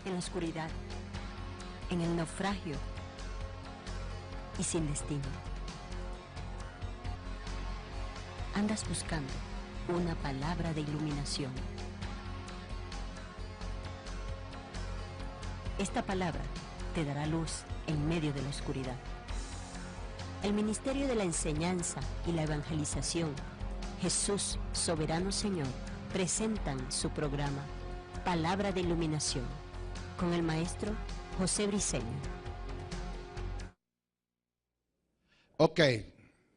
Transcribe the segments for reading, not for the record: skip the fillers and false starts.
en la oscuridad, en el naufragio y sin destino. Andas buscando una palabra de iluminación. Esta palabra te dará luz en medio de la oscuridad. El Ministerio de la Enseñanza y la Evangelización, Jesús Soberano Señor, presentan su programa Palabra de Iluminación con el maestro José Briceño. Ok,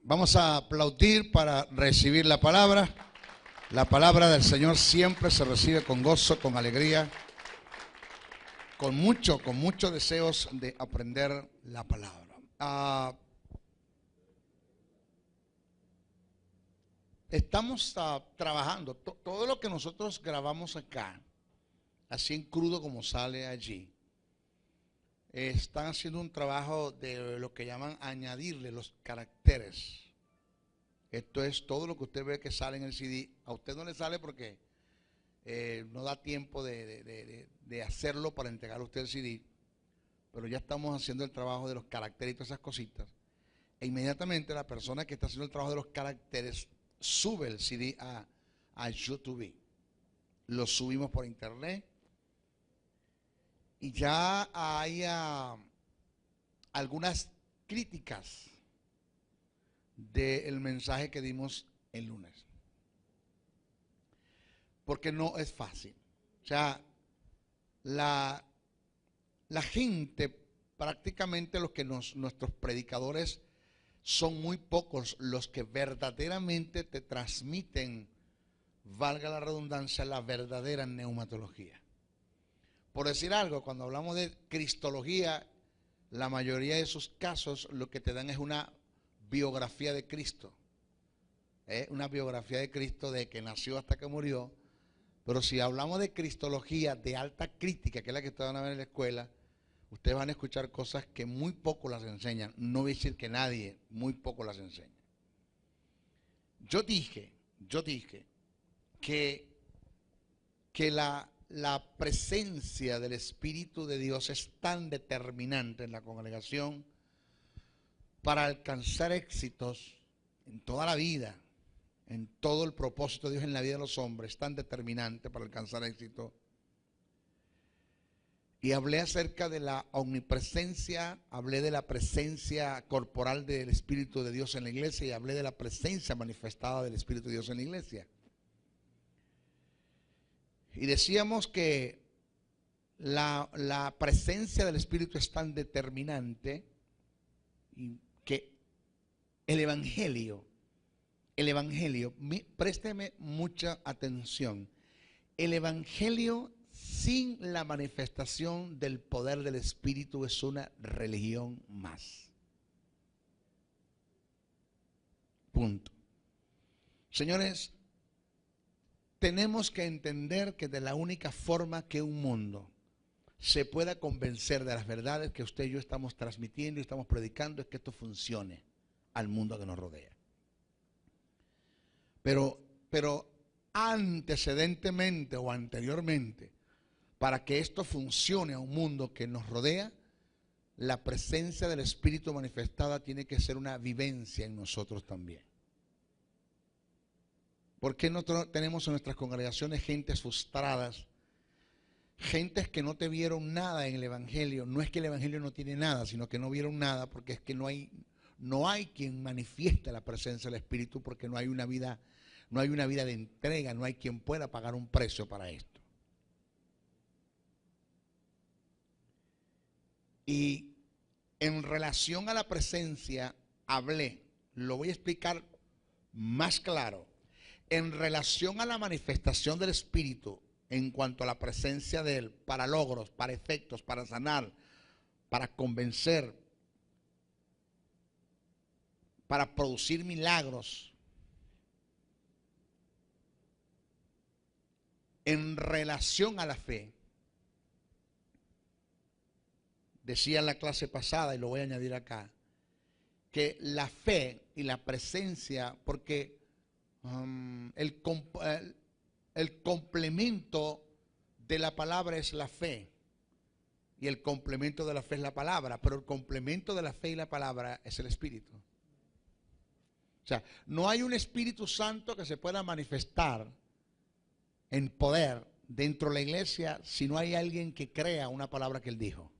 vamos a aplaudir para recibir la palabra. La palabra del Señor siempre se recibe con gozo, con alegría, con muchos deseos de aprender la palabra. Estamos trabajando, todo lo que nosotros grabamos acá, así en crudo como sale allí, están haciendo un trabajo de lo que llaman añadirle los caracteres. Esto es todo lo que usted ve que sale en el CD. A usted no le sale porque no da tiempo de hacerlo para entregar a usted el CD, pero ya estamos haciendo el trabajo de los caracteres y todas esas cositas. E inmediatamente la persona que está haciendo el trabajo de los caracteres sube el CD a YouTube. Lo subimos por internet y ya hay algunas críticas del mensaje que dimos el lunes. Porque no es fácil. O sea, la gente, prácticamente nuestros predicadores, son muy pocos los que verdaderamente te transmiten, valga la redundancia, la verdadera neumatología. Por decir algo, cuando hablamos de cristología, la mayoría de esos casos lo que te dan es una biografía de Cristo. Una biografía de Cristo de que nació hasta que murió. Pero si hablamos de cristología de alta crítica, que es la que ustedes van a ver en la escuela, ustedes van a escuchar cosas que muy poco las enseñan. No voy a decir que nadie, muy poco las enseña. Yo dije que la presencia del Espíritu de Dios es tan determinante en la congregación para alcanzar éxitos en toda la vida, en todo el propósito de Dios en la vida de los hombres, es tan determinante para alcanzar éxito. Y hablé acerca de la omnipresencia, hablé de la presencia corporal del Espíritu de Dios en la iglesia y hablé de la presencia manifestada del Espíritu de Dios en la iglesia. Y decíamos que la presencia del Espíritu es tan determinante y que el Evangelio, présteme mucha atención, el Evangelio sin la manifestación del poder del Espíritu es una religión más. Punto. Señores, tenemos que entender que de la única forma que un mundo se pueda convencer de las verdades que usted y yo estamos transmitiendo y estamos predicando es que esto funcione al mundo que nos rodea. Pero antecedentemente o anteriormente, para que esto funcione a un mundo que nos rodea, la presencia del Espíritu manifestada tiene que ser una vivencia en nosotros también. ¿Por qué no tenemos en nuestras congregaciones gentes frustradas? Gentes que no te vieron nada en el Evangelio. No es que el Evangelio no tiene nada, sino que no vieron nada porque es que no hay quien manifieste la presencia del Espíritu, porque no hay una vida de entrega, no hay quien pueda pagar un precio para esto. Y en relación a la presencia hablé, lo voy a explicar más claro. En relación a la manifestación del Espíritu, en cuanto a la presencia de Él, para logros, para efectos, para sanar, para convencer, para producir milagros. En relación a la fe, decía en la clase pasada, y lo voy a añadir acá, que la fe y la presencia, porque el complemento de la palabra es la fe. y el complemento de la fe es la palabra, pero el complemento de la fe y la palabra es el Espíritu. O sea, no hay un Espíritu Santo que se pueda manifestar en poder dentro de la iglesia si no hay alguien que crea una palabra que Él dijo.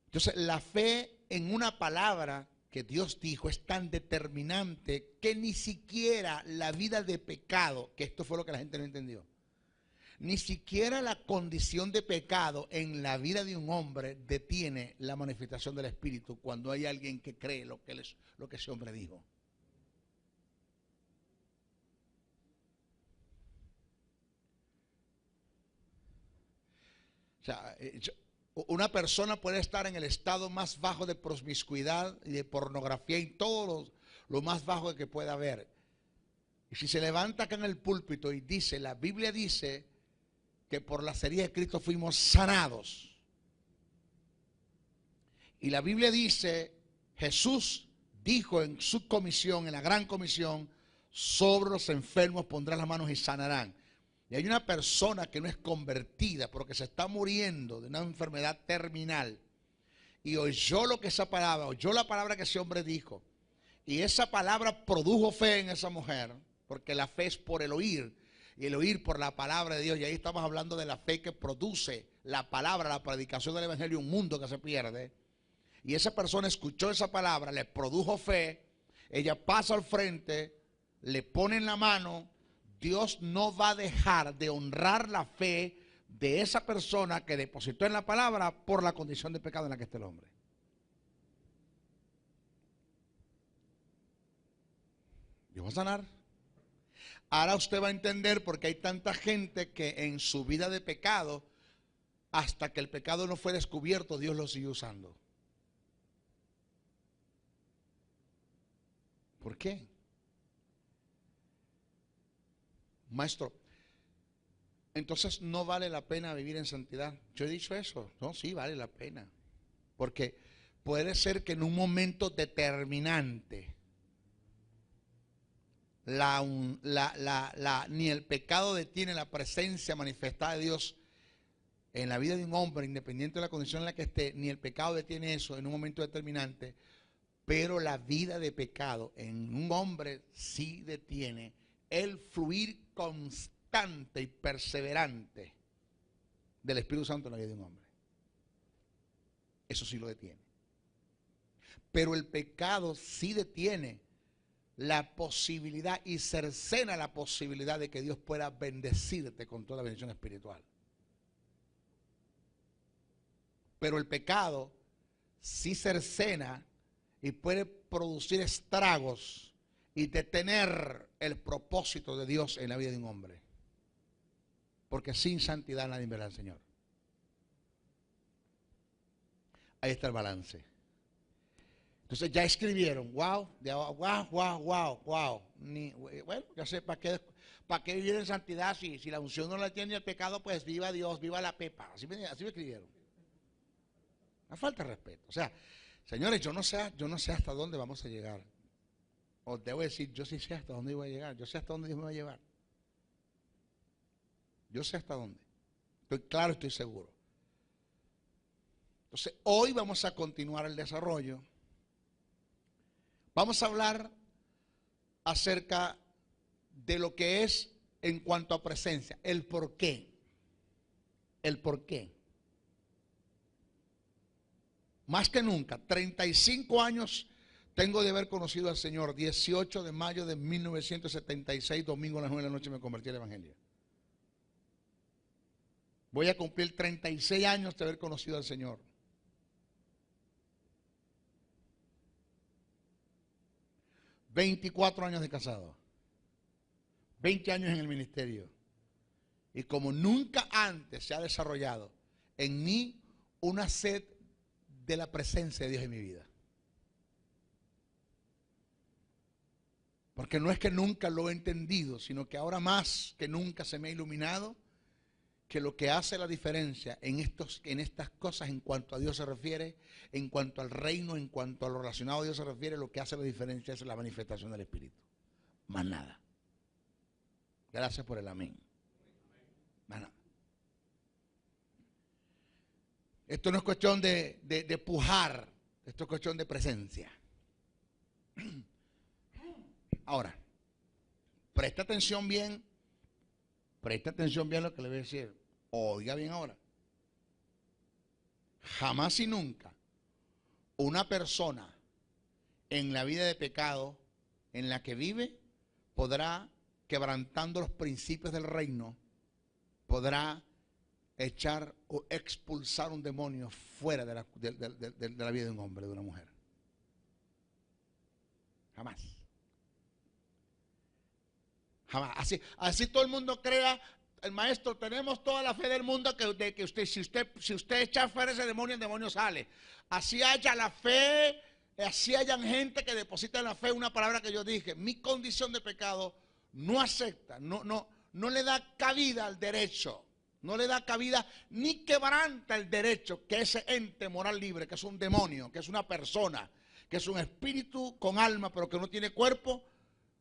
Entonces, la fe en una palabra que Dios dijo es tan determinante que ni siquiera la vida de pecado, que esto fue lo que la gente no entendió, ni siquiera la condición de pecado en la vida de un hombre detiene la manifestación del Espíritu cuando hay alguien que cree lo que ese hombre dijo. O sea, una persona puede estar en el estado más bajo de promiscuidad y de pornografía y todo lo más bajo que pueda haber. Y si se levanta acá en el púlpito y dice, la Biblia dice que por la herida de Cristo fuimos sanados. Y la Biblia dice, Jesús dijo en su comisión, en la gran comisión, sobre los enfermos pondrán las manos y sanarán. Y hay una persona que no es convertida porque se está muriendo de una enfermedad terminal y oyó lo que esa palabra, oyó la palabra que ese hombre dijo, y esa palabra produjo fe en esa mujer, porque la fe es por el oír y el oír por la palabra de Dios. Y ahí estamos hablando de la fe que produce la palabra, la predicación del evangelio, un mundo que se pierde. Y esa persona escuchó esa palabra, le produjo fe, ella pasa al frente, le pone en la mano. Dios no va a dejar de honrar la fe de esa persona que depositó en la palabra por la condición de pecado en la que está el hombre. Dios va a sanar. Ahora usted va a entender por qué hay tanta gente que en su vida de pecado, hasta que el pecado no fue descubierto, Dios lo sigue usando. ¿Por qué? Maestro, entonces no vale la pena vivir en santidad. Yo he dicho eso. No, sí vale la pena. Porque puede ser que en un momento determinante ni el pecado detiene la presencia manifestada de Dios en la vida de un hombre, independiente de la condición en la que esté, ni el pecado detiene eso en un momento determinante, pero la vida de pecado en un hombre sí detiene el fluir constante y perseverante del Espíritu Santo en la vida de un hombre. Eso sí lo detiene. Pero el pecado sí detiene la posibilidad y cercena la posibilidad de que Dios pueda bendecirte con toda la bendición espiritual. Pero el pecado sí cercena y puede producir estragos y detener el propósito de Dios en la vida de un hombre. Porque sin santidad nadie verá al Señor. Ahí está el balance. Entonces ya escribieron, wow. Bueno, ya sé, ¿para qué vivir en santidad si la unción no la tiene el pecado? Pues viva Dios, viva la pepa. Así me escribieron. Una falta de respeto. O sea, señores, yo no sé hasta dónde vamos a llegar. Os debo decir, yo sí sé hasta dónde voy a llegar. Yo sé hasta dónde Dios me va a llevar. Yo sé hasta dónde. Estoy claro, estoy seguro. Entonces, hoy vamos a continuar el desarrollo. Vamos a hablar acerca de lo que es en cuanto a presencia, el por qué. El por qué. Más que nunca, 35 años tengo de haber conocido al Señor. 18 de mayo de 1976, domingo a las 9 de la noche me convertí al Evangelio. Voy a cumplir 36 años de haber conocido al Señor. ...24 años de casado... ...20 años en el ministerio... ...y como nunca antes se ha desarrollado... ...en mí una sed... ...de la presencia de Dios en mi vida. Porque no es que nunca lo he entendido... ...sino que ahora más que nunca se me ha iluminado... ...que lo que hace la diferencia en estas cosas en cuanto a Dios se refiere... ...en cuanto al reino, en cuanto a lo relacionado a Dios se refiere... ...lo que hace la diferencia es la manifestación del Espíritu. Más nada. Gracias por el amén. Más nada. Esto no es cuestión de pujar, esto es cuestión de presencia. Ahora, presta atención bien a lo que le voy a decir. Oiga bien ahora. Jamás y nunca una persona en la vida de pecado en la que vive podrá, quebrantando los principios del reino, podrá echar o expulsar un demonio fuera de la vida de un hombre, de una mujer. Jamás. Jamás. Así todo el mundo crea, el maestro, tenemos toda la fe del mundo que usted, si usted echa fuera ese demonio, el demonio sale. Así haya la fe, así hayan gente que deposita en la fe una palabra que yo dije. Mi condición de pecado no acepta, no le da cabida al derecho. No le da cabida ni quebranta el derecho que ese ente moral libre, que es un demonio, que es una persona, que es un espíritu con alma pero que no tiene cuerpo,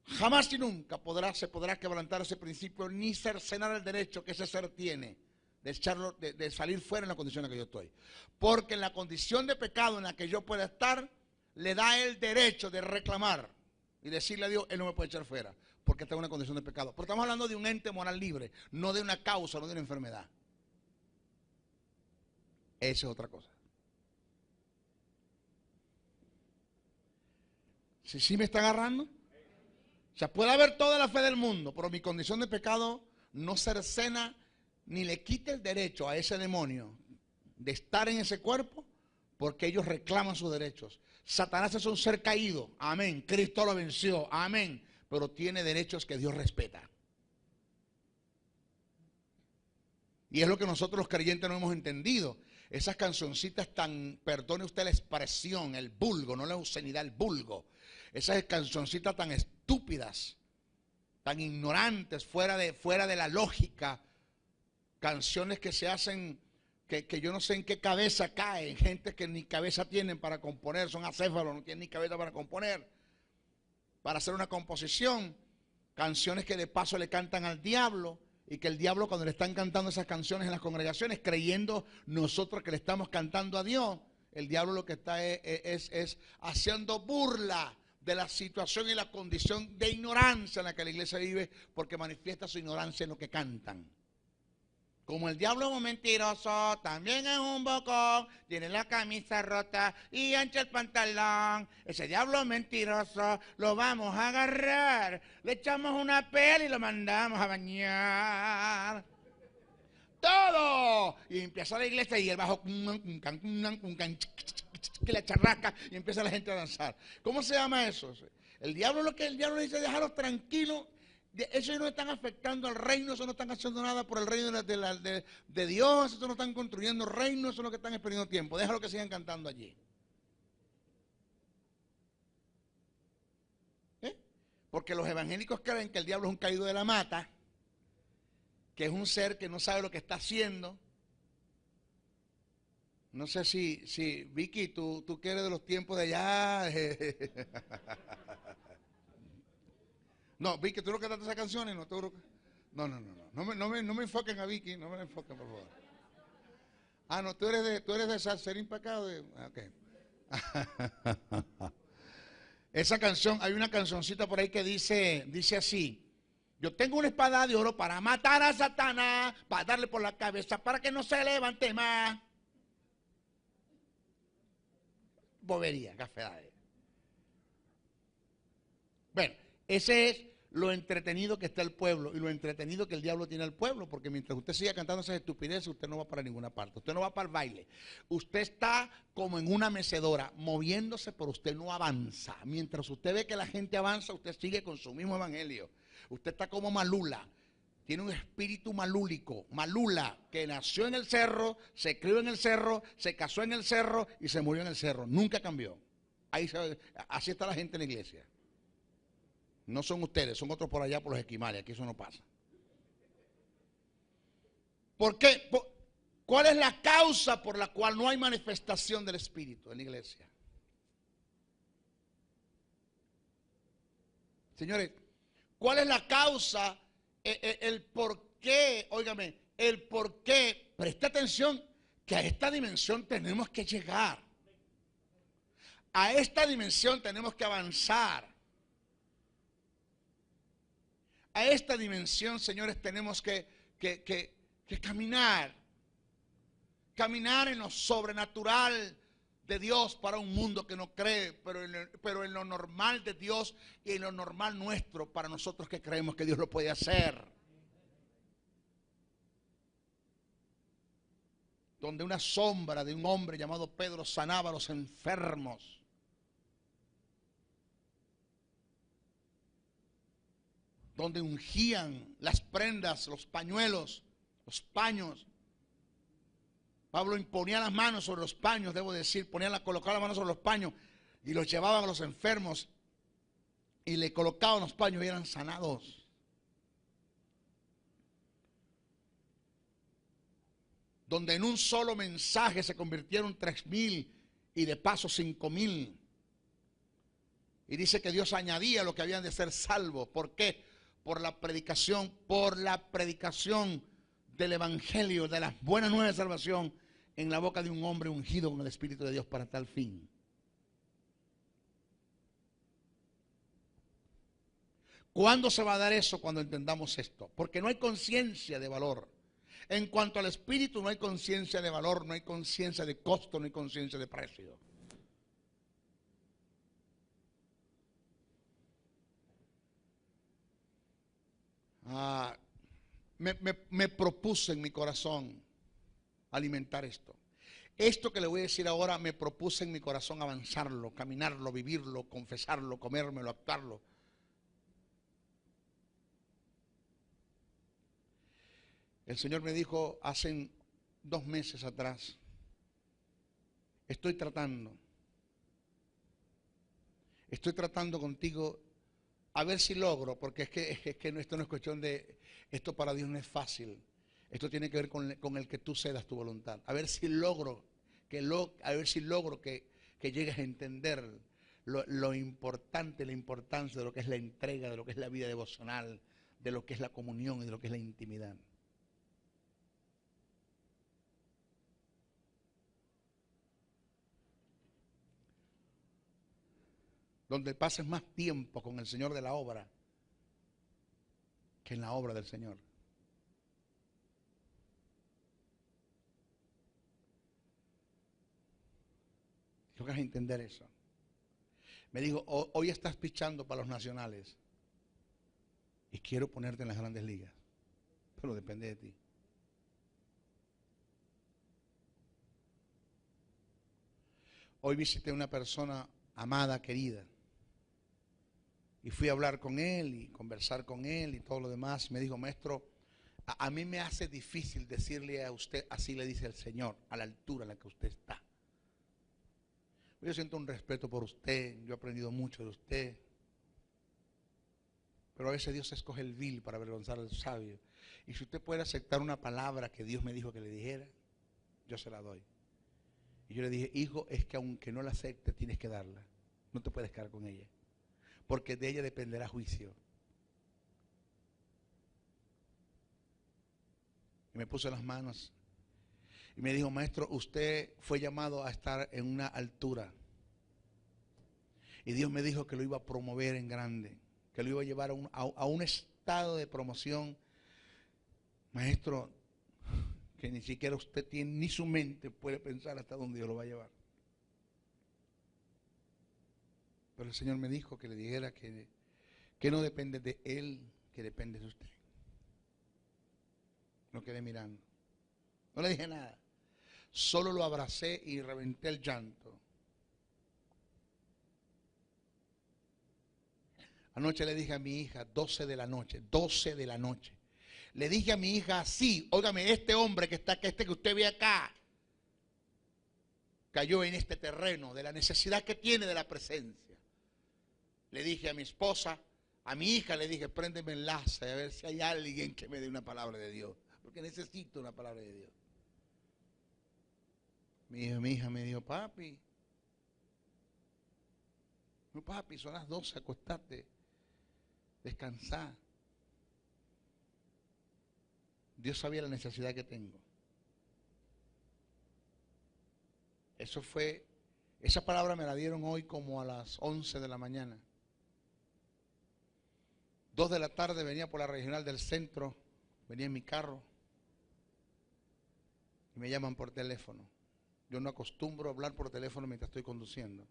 jamás y nunca se podrá quebrantar ese principio ni cercenar el derecho que ese ser tiene de salir fuera en la condición en la que yo estoy. Porque en la condición de pecado en la que yo pueda estar, le da el derecho de reclamar y decirle a Dios, Él no me puede echar fuera, porque está en una condición de pecado. Pero estamos hablando de un ente moral libre, no de una causa, no de una enfermedad. Esa es otra cosa. ¿Sí me está agarrando? O sea, puede haber toda la fe del mundo, pero mi condición de pecado no cercena ni le quita el derecho a ese demonio de estar en ese cuerpo, porque ellos reclaman sus derechos. Satanás es un ser caído, amén. Cristo lo venció, amén. Pero tiene derechos que Dios respeta. Y es lo que nosotros los creyentes no hemos entendido. Esas cancioncitas tan, perdone usted la expresión, el vulgo, no la obscenidad, el vulgo. Esas cancioncitas tan estúpidas, tan ignorantes, fuera de la lógica. Canciones que se hacen, que yo no sé en qué cabeza caen. Gente que ni cabeza tienen para componer, son acéfalos, no tienen ni cabeza para componer. Para hacer una composición, canciones que de paso le cantan al diablo, y que el diablo, cuando le están cantando esas canciones en las congregaciones, creyendo nosotros que le estamos cantando a Dios, el diablo lo que está es haciendo burla de la situación y la condición de ignorancia en la que la iglesia vive, porque manifiesta su ignorancia en lo que cantan. Como el diablo es un mentiroso, también es un bocón, tiene la camisa rota y ancha el pantalón. Ese diablo mentiroso lo vamos a agarrar, le echamos una pela y lo mandamos a bañar. ¡Todo! Y empieza la iglesia y el bajo, que la charraca, y empieza la gente a danzar. ¿Cómo se llama eso? El diablo, lo que el diablo dice, déjalos tranquilos. Ellos no están afectando al reino, eso no están haciendo nada por el reino de Dios, eso no están construyendo reino, eso es lo que están perdiendo tiempo. Déjalo que sigan cantando allí. Porque los evangélicos creen que el diablo es un caído de la mata, que es un ser que no sabe lo que está haciendo. No sé si Vicky, tú que eres de los tiempos de allá. No, Vicky, tú no cantaste esas canciones, no, no me enfoquen a Vicky, no me enfoquen, por favor. Ah, no, tú eres de Salserín para acá. Okay. Esa canción, hay una cancioncita por ahí que dice así: yo tengo una espada de oro para matar a Satanás, para darle por la cabeza, para que no se levante más. Bobería, cafedades. Bueno, ese es lo entretenido que está el pueblo y lo entretenido que el diablo tiene al pueblo, porque mientras usted siga cantando esas estupideces, usted no va para ninguna parte, usted no va para el baile, usted está como en una mecedora, moviéndose, pero usted no avanza. Mientras usted ve que la gente avanza, usted sigue con su mismo evangelio. Usted está como Malula, tiene un espíritu malúlico, Malula, que nació en el cerro, se crió en el cerro, se casó en el cerro y se murió en el cerro, nunca cambió. Así está la gente en la iglesia. No son ustedes, son otros por allá por los esquimales, aquí eso no pasa. ¿Por qué? ¿Cuál es la causa por la cual no hay manifestación del Espíritu en la iglesia? Señores, ¿cuál es la causa? El por qué, óigame, el por qué, preste atención, que a esta dimensión tenemos que llegar. A esta dimensión tenemos que avanzar. A esta dimensión, señores, tenemos que caminar. Caminar en lo sobrenatural de Dios para un mundo que no cree, pero en lo normal de Dios y en lo normal nuestro para nosotros que creemos que Dios lo puede hacer. Donde una sombra de un hombre llamado Pedro sanaba a los enfermos. Donde ungían las prendas, los pañuelos, los paños. Pablo imponía las manos sobre los paños, debo decir, colocaba las manos sobre los paños y los llevaban a los enfermos y le colocaban los paños y eran sanados. Donde en un solo mensaje se convirtieron 3,000 y de paso 5,000. Y dice que Dios añadía lo que habían de ser salvos. ¿Por qué? Por la predicación del evangelio, de las buenas nuevas de salvación en la boca de un hombre ungido con el Espíritu de Dios para tal fin. ¿Cuándo se va a dar eso? Cuando entendamos esto. Porque no hay conciencia de valor. En cuanto al Espíritu no hay conciencia de valor, no hay conciencia de costo, no hay conciencia de precio. Me propuse en mi corazón alimentar esto. Esto que le voy a decir ahora me propuse en mi corazón avanzarlo, caminarlo, vivirlo, confesarlo, comérmelo, actuarlo. El Señor me dijo hace 2 meses atrás, estoy tratando contigo a ver si logro, porque es que esto no es cuestión de, esto para Dios no es fácil. Esto tiene que ver con el que tú cedas tu voluntad. A ver si logro que llegues a entender lo importante, la importancia de lo que es la entrega, de lo que es la vida devocional, de lo que es la comunión y de lo que es la intimidad. Donde pases más tiempo con el Señor de la obra que en la obra del Señor. Tengo que entender eso. Me dijo, hoy estás pichando para los nacionales y quiero ponerte en las grandes ligas, pero depende de ti. Hoy visité a una persona amada, querida, y fui a hablar con él y conversar con él y todo lo demás. Me dijo, maestro, a mí me hace difícil decirle a usted, así le dice el Señor, a la altura en la que usted está. Yo siento un respeto por usted, yo he aprendido mucho de usted, pero a veces Dios escoge el vil para avergonzar al sabio. Y si usted puede aceptar una palabra que Dios me dijo que le dijera, yo se la doy. Y yo le dije, hijo, es que aunque no la acepte, tienes que darla. No te puedes quedar con ella, porque de ella dependerá juicio. Y me puso las manos y me dijo, maestro, usted fue llamado a estar en una altura. Y Dios me dijo que lo iba a promover en grande, que lo iba a llevar a un estado de promoción, maestro, que ni siquiera usted tiene, ni su mente puede pensar hasta dónde Dios lo va a llevar. Pero el Señor me dijo que le dijera que no depende de Él, que depende de usted. No quedé mirando. No le dije nada. Solo lo abracé y reventé el llanto. Anoche le dije a mi hija, 12 de la noche. Le dije a mi hija así, óigame, este hombre que está acá, que usted ve acá, cayó en este terreno de la necesidad que tiene de la presencia. Le dije a mi esposa, a mi hija, le dije, préndeme enlace a ver si hay alguien que me dé una palabra de Dios, porque necesito una palabra de Dios. Mi hija me dijo, papi, no, papi, son las 12, acostate, descansá. Dios sabía la necesidad que tengo. Esa palabra me la dieron hoy como a las 11 de la mañana. 2 de la tarde venía por la regional del centro, venía en mi carro y me llaman por teléfono. Yo no acostumbro a hablar por teléfono mientras estoy conduciendo.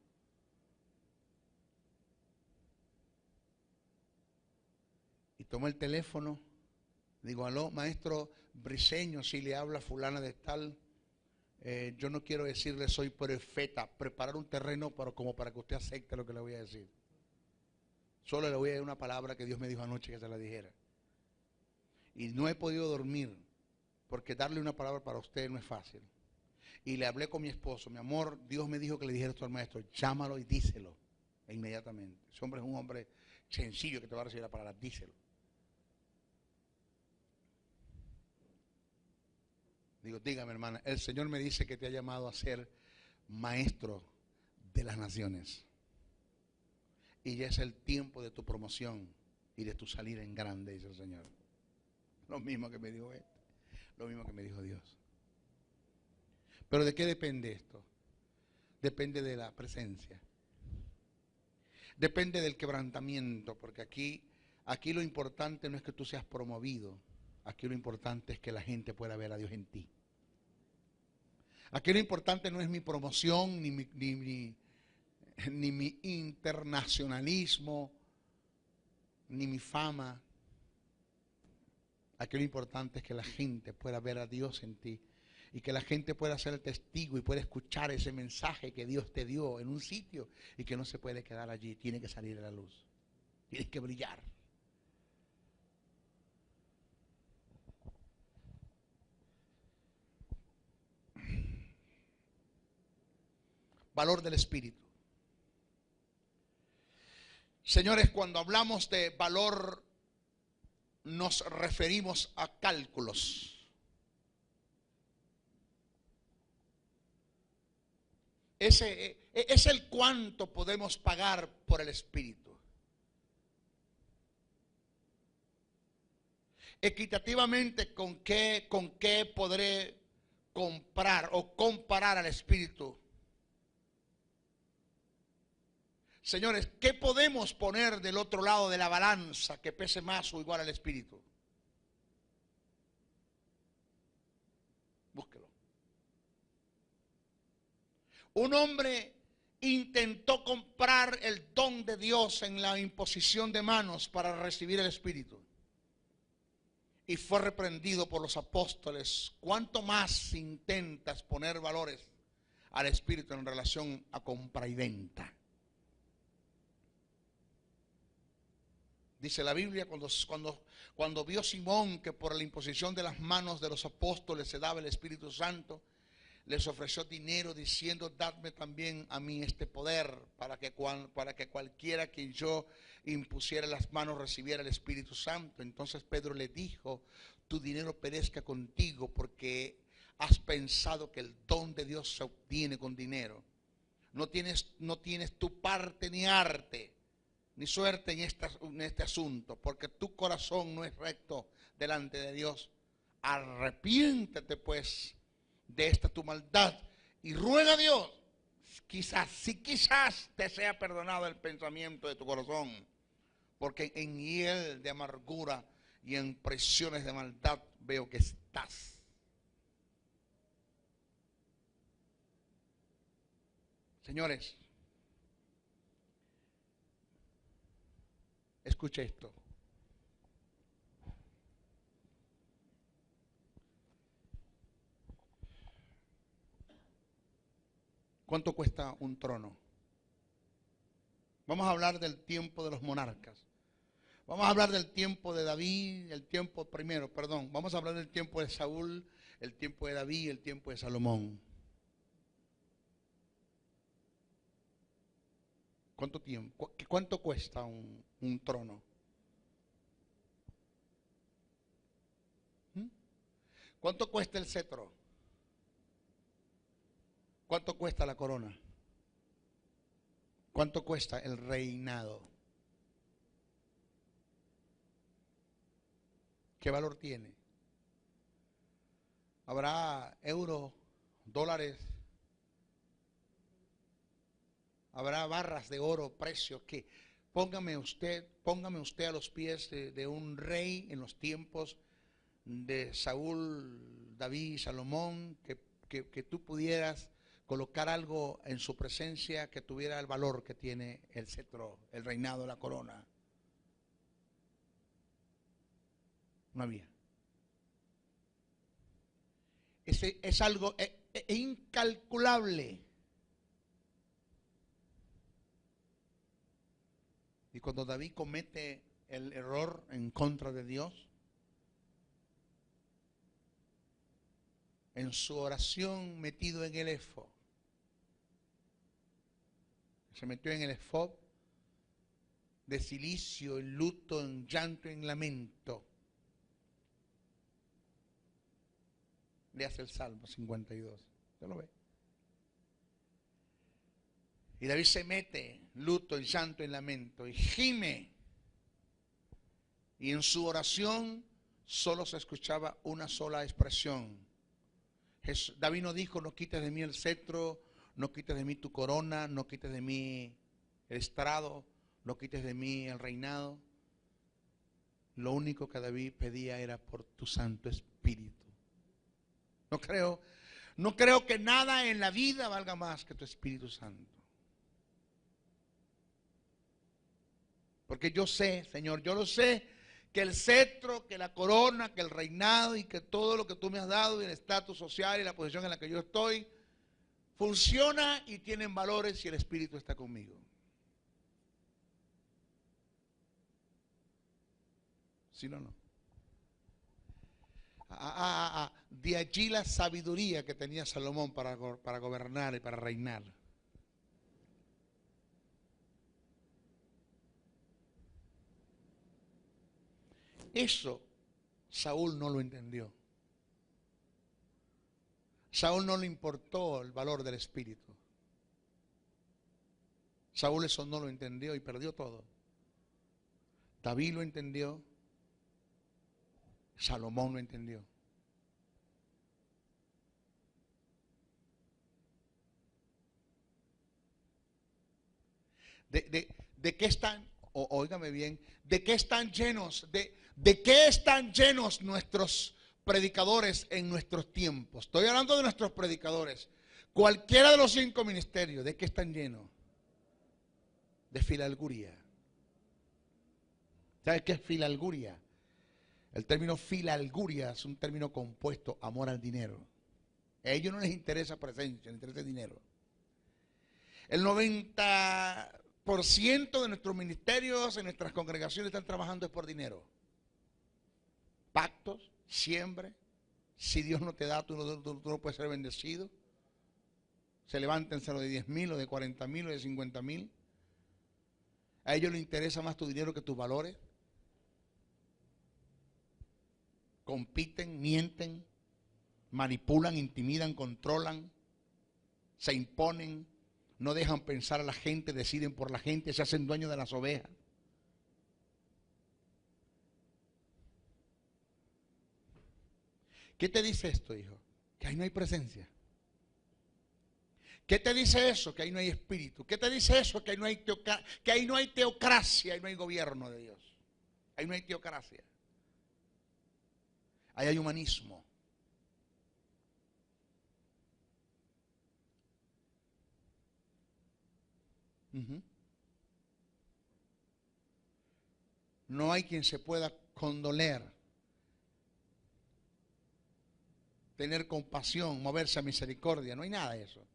Y tomo el teléfono, digo, aló, maestro Briceño, si le habla fulana de tal, yo no quiero decirle soy profeta, preparar un terreno como para que usted acepte lo que le voy a decir. Solo le voy a dar una palabra que Dios me dijo anoche que se la dijera. Y no he podido dormir, porque darle una palabra para usted no es fácil. Y le hablé con mi esposo, mi amor, Dios me dijo que le dijera esto al maestro, llámalo y díselo inmediatamente. Ese hombre es un hombre sencillo que te va a recibir la palabra, díselo. Digo, dígame hermana, el Señor me dice que te ha llamado a ser maestro de las naciones. Y ya es el tiempo de tu promoción y de tu salida en grande, dice el Señor. Lo mismo que me dijo él, lo mismo que me dijo Dios. Pero ¿de qué depende esto? Depende de la presencia. Depende del quebrantamiento, porque aquí lo importante no es que tú seas promovido. Aquí lo importante es que la gente pueda ver a Dios en ti. Aquí lo importante no es mi promoción, ni mi internacionalismo, ni mi fama. Aquí lo importante es que la gente pueda ver a Dios en ti y que la gente pueda ser testigo y pueda escuchar ese mensaje que Dios te dio en un sitio y que no se puede quedar allí, tiene que salir a la luz, tienes que brillar. Valor del espíritu. Señores, cuando hablamos de valor nos referimos a cálculos. Ese es el cuánto podemos pagar por el espíritu. Equitativamente, ¿con qué podré comprar o comparar al espíritu? Señores, ¿qué podemos poner del otro lado de la balanza que pese más o igual al espíritu? Búsquelo. Un hombre intentó comprar el don de Dios en la imposición de manos para recibir el espíritu. Y fue reprendido por los apóstoles. ¿Cuánto más intentas poner valores al espíritu en relación a compra y venta? Dice la Biblia, cuando vio Simón que por la imposición de las manos de los apóstoles se daba el Espíritu Santo, les ofreció dinero diciendo, dadme también a mí este poder para que cualquiera quien yo impusiera las manos recibiera el Espíritu Santo. Entonces Pedro le dijo, tu dinero perezca contigo porque has pensado que el don de Dios se obtiene con dinero. No tienes tu parte ni arte ni suerte en este asunto, porque tu corazón no es recto delante de Dios. Arrepiéntete pues de esta tu maldad y ruega a Dios, quizás te sea perdonado el pensamiento de tu corazón, porque en hiel de amargura y en presiones de maldad veo que estás. Señores, escuche esto. ¿Cuánto cuesta un trono? Vamos a hablar del tiempo de los monarcas. Vamos a hablar del tiempo de David, vamos a hablar del tiempo de Saúl, el tiempo de David y el tiempo de Salomón. ¿Cuánto tiempo? ¿Cuánto cuesta un trono? ¿Cuánto cuesta el cetro? ¿Cuánto cuesta la corona? ¿Cuánto cuesta el reinado? ¿Qué valor tiene? ¿Habrá euros, dólares habrá barras de oro, precios que póngame usted a los pies de un rey en los tiempos de Saúl, David, Salomón, que tú pudieras colocar algo en su presencia que tuviera el valor que tiene el cetro, el reinado, la corona. No había. Es algo incalculable. Y cuando David comete el error en contra de Dios, en su oración metido en el efod, se metió en el efod de cilicio, en luto, en llanto, en lamento. Le hace el Salmo 52. ¿Usted lo ve? Y David se mete en luto, en llanto, en lamento y gime. Y en su oración solo se escuchaba una sola expresión. David no dijo: no quites de mí el cetro, no quites de mí tu corona, no quites de mí el estrado, no quites de mí el reinado. Lo único que David pedía era por tu Santo Espíritu. No creo que nada en la vida valga más que tu Espíritu Santo. Porque yo sé, Señor, yo lo sé, que el cetro, que la corona, que el reinado y que todo lo que tú me has dado y el estatus social y la posición en la que yo estoy, funciona y tienen valores si el Espíritu está conmigo. Si no, no. De allí la sabiduría que tenía Salomón para gobernar y para reinar. Eso Saúl no lo entendió. Saúl no le importó el valor del Espíritu. Saúl eso no lo entendió y perdió todo. David lo entendió. Salomón lo entendió. ¿De qué están, óigame bien, de qué están llenos, de qué están llenos nuestros predicadores en nuestros tiempos? Estoy hablando de nuestros predicadores. Cualquiera de los 5 ministerios, ¿de qué están llenos? De filalguria. ¿Sabes qué es filalguria? El término filalguria es un término compuesto, amor al dinero. A ellos no les interesa presencia, les interesa el dinero. El 90% de nuestros ministerios, en nuestras congregaciones están trabajando es por dinero. Pactos, siempre. Si Dios no te da, tú no puedes ser bendecido. Se levántense lo de 10,000, o de 40,000, o de 50,000. A ellos les interesa más tu dinero que tus valores. Compiten, mienten, manipulan, intimidan, controlan, se imponen, no dejan pensar a la gente, deciden por la gente, se hacen dueños de las ovejas. ¿Qué te dice esto, hijo? Que ahí no hay presencia. ¿Qué te dice eso? Que ahí no hay espíritu. ¿Qué te dice eso? Que ahí no hay teocracia, ahí no hay gobierno de Dios. Ahí no hay teocracia. Ahí hay humanismo. No hay quien se pueda condoler, tener compasión, moverse a misericordia. No hay nada de eso.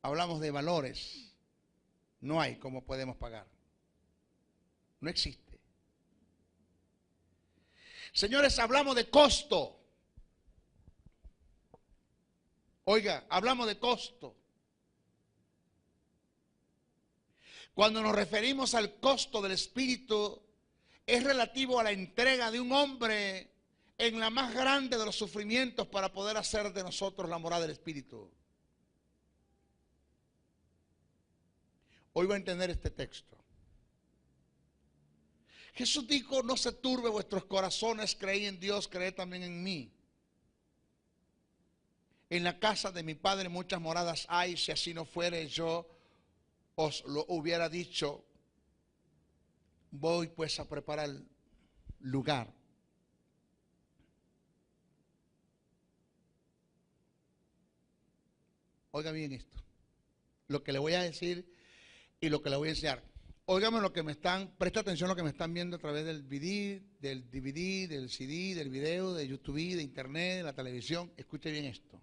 Hablamos de valores. No hay cómo podemos pagar. No existe. Señores, hablamos de costo. Oiga, hablamos de costo. Cuando nos referimos al costo del Espíritu, es relativo a la entrega de un hombre en la más grande de los sufrimientos para poder hacer de nosotros la morada del Espíritu. hoy va a entender este texto. Jesús dijo, no se turbe vuestros corazones, creí en Dios, creed también en mí. En la casa de mi Padre muchas moradas hay, si así no fuere yo os lo hubiera dicho. Voy pues a preparar lugar. Oiga bien esto, lo que le voy a decir y lo que le voy a enseñar. Óigame lo que me están, presta atención a lo que me están viendo a través del DVD, del CD, del video, de YouTube, de internet, de la televisión. Escuche bien esto.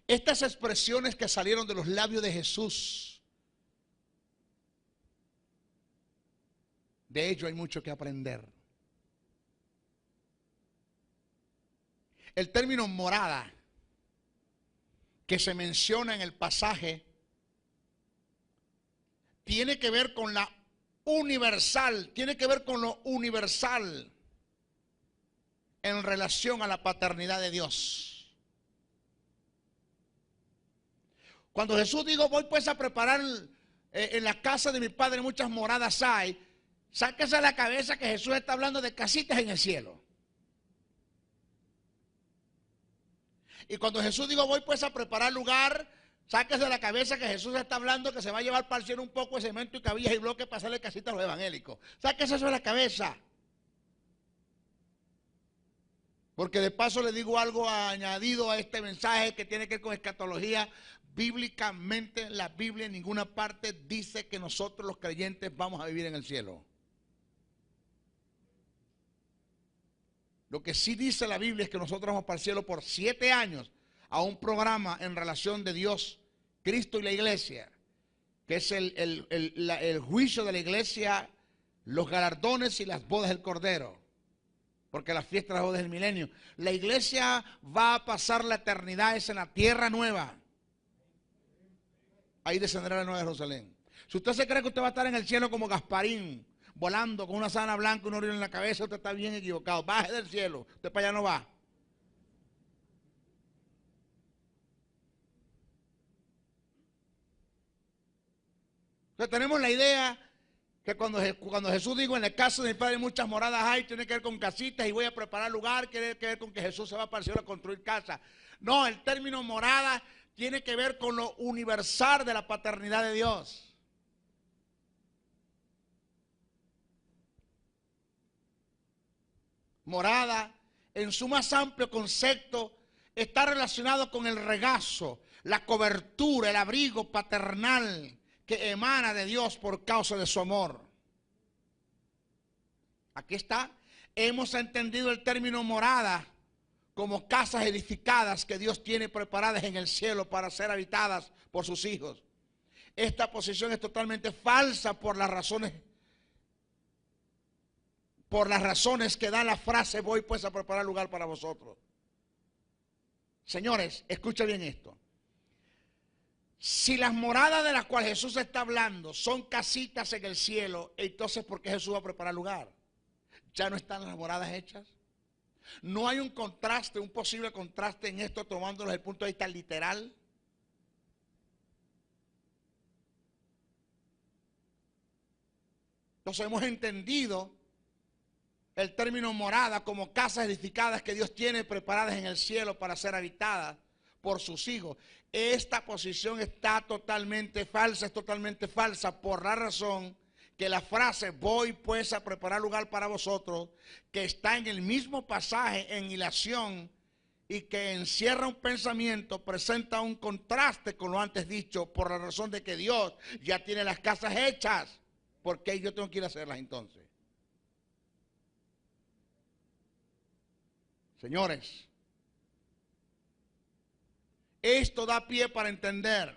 Estas expresiones que salieron de los labios de Jesús, de ello hay mucho que aprender. El término morada que se menciona en el pasaje tiene que ver con la universal, tiene que ver con lo universal en relación a la paternidad de Dios. Cuando Jesús dijo, voy pues a preparar en la casa de mi Padre muchas moradas hay, sáquese a la cabeza que Jesús está hablando de casitas en el cielo. Y cuando Jesús dijo, voy pues a preparar lugar, sáquese de la cabeza que Jesús está hablando que se va a llevar para el cielo un poco de cemento y cabillas y bloques para hacerle casita a los evangélicos. Sáquese eso de la cabeza. Porque de paso le digo algo añadido a este mensaje que tiene que ver con escatología. Bíblicamente la Biblia en ninguna parte dice que nosotros los creyentes vamos a vivir en el cielo. Lo que sí dice la Biblia es que nosotros vamos para el cielo por 7 años a un programa en relación de Dios, Cristo y la iglesia, que es el juicio de la iglesia, los galardones y las bodas del Cordero, porque la fiesta de las bodas del milenio. La iglesia va a pasar la eternidad es en la tierra nueva. Ahí descenderá la nueva Jerusalén. Si usted se cree que usted va a estar en el cielo como Gasparín, volando con una sábana blanca y un orino en la cabeza, usted está bien equivocado. Baje del cielo, usted para allá no va. Entonces tenemos la idea que cuando Jesús dijo, en la casa de mi Padre muchas moradas hay, tiene que ver con casitas y voy a preparar lugar, tiene que ver con que Jesús se va para el cielo a construir casas. No, el término morada tiene que ver con lo universal de la paternidad de Dios. Morada, en su más amplio concepto, está relacionado con el regazo, la cobertura, el abrigo paternal que emana de Dios por causa de su amor. Aquí está. Hemos entendido el término morada como casas edificadas que Dios tiene preparadas en el cielo para ser habitadas por sus hijos. Esta posición es totalmente falsa por las razones que da la frase, voy pues a preparar lugar para vosotros. Señores, escuchen bien esto. Si las moradas de las cuales Jesús está hablando son casitas en el cielo, entonces ¿por qué Jesús va a preparar lugar? ¿Ya no están las moradas hechas? ¿No hay un contraste, un posible contraste en esto tomándolo desde el punto de vista literal? Entonces hemos entendido el término morada como casas edificadas que Dios tiene preparadas en el cielo para ser habitadas por sus hijos. Esta posición está totalmente falsa, es totalmente falsa por la razón que la frase voy pues a preparar lugar para vosotros, que está en el mismo pasaje en hilación y que encierra un pensamiento, presenta un contraste con lo antes dicho por la razón de que Dios ya tiene las casas hechas. ¿Por qué yo tengo que ir a hacerlas entonces? Señores, esto da pie para entender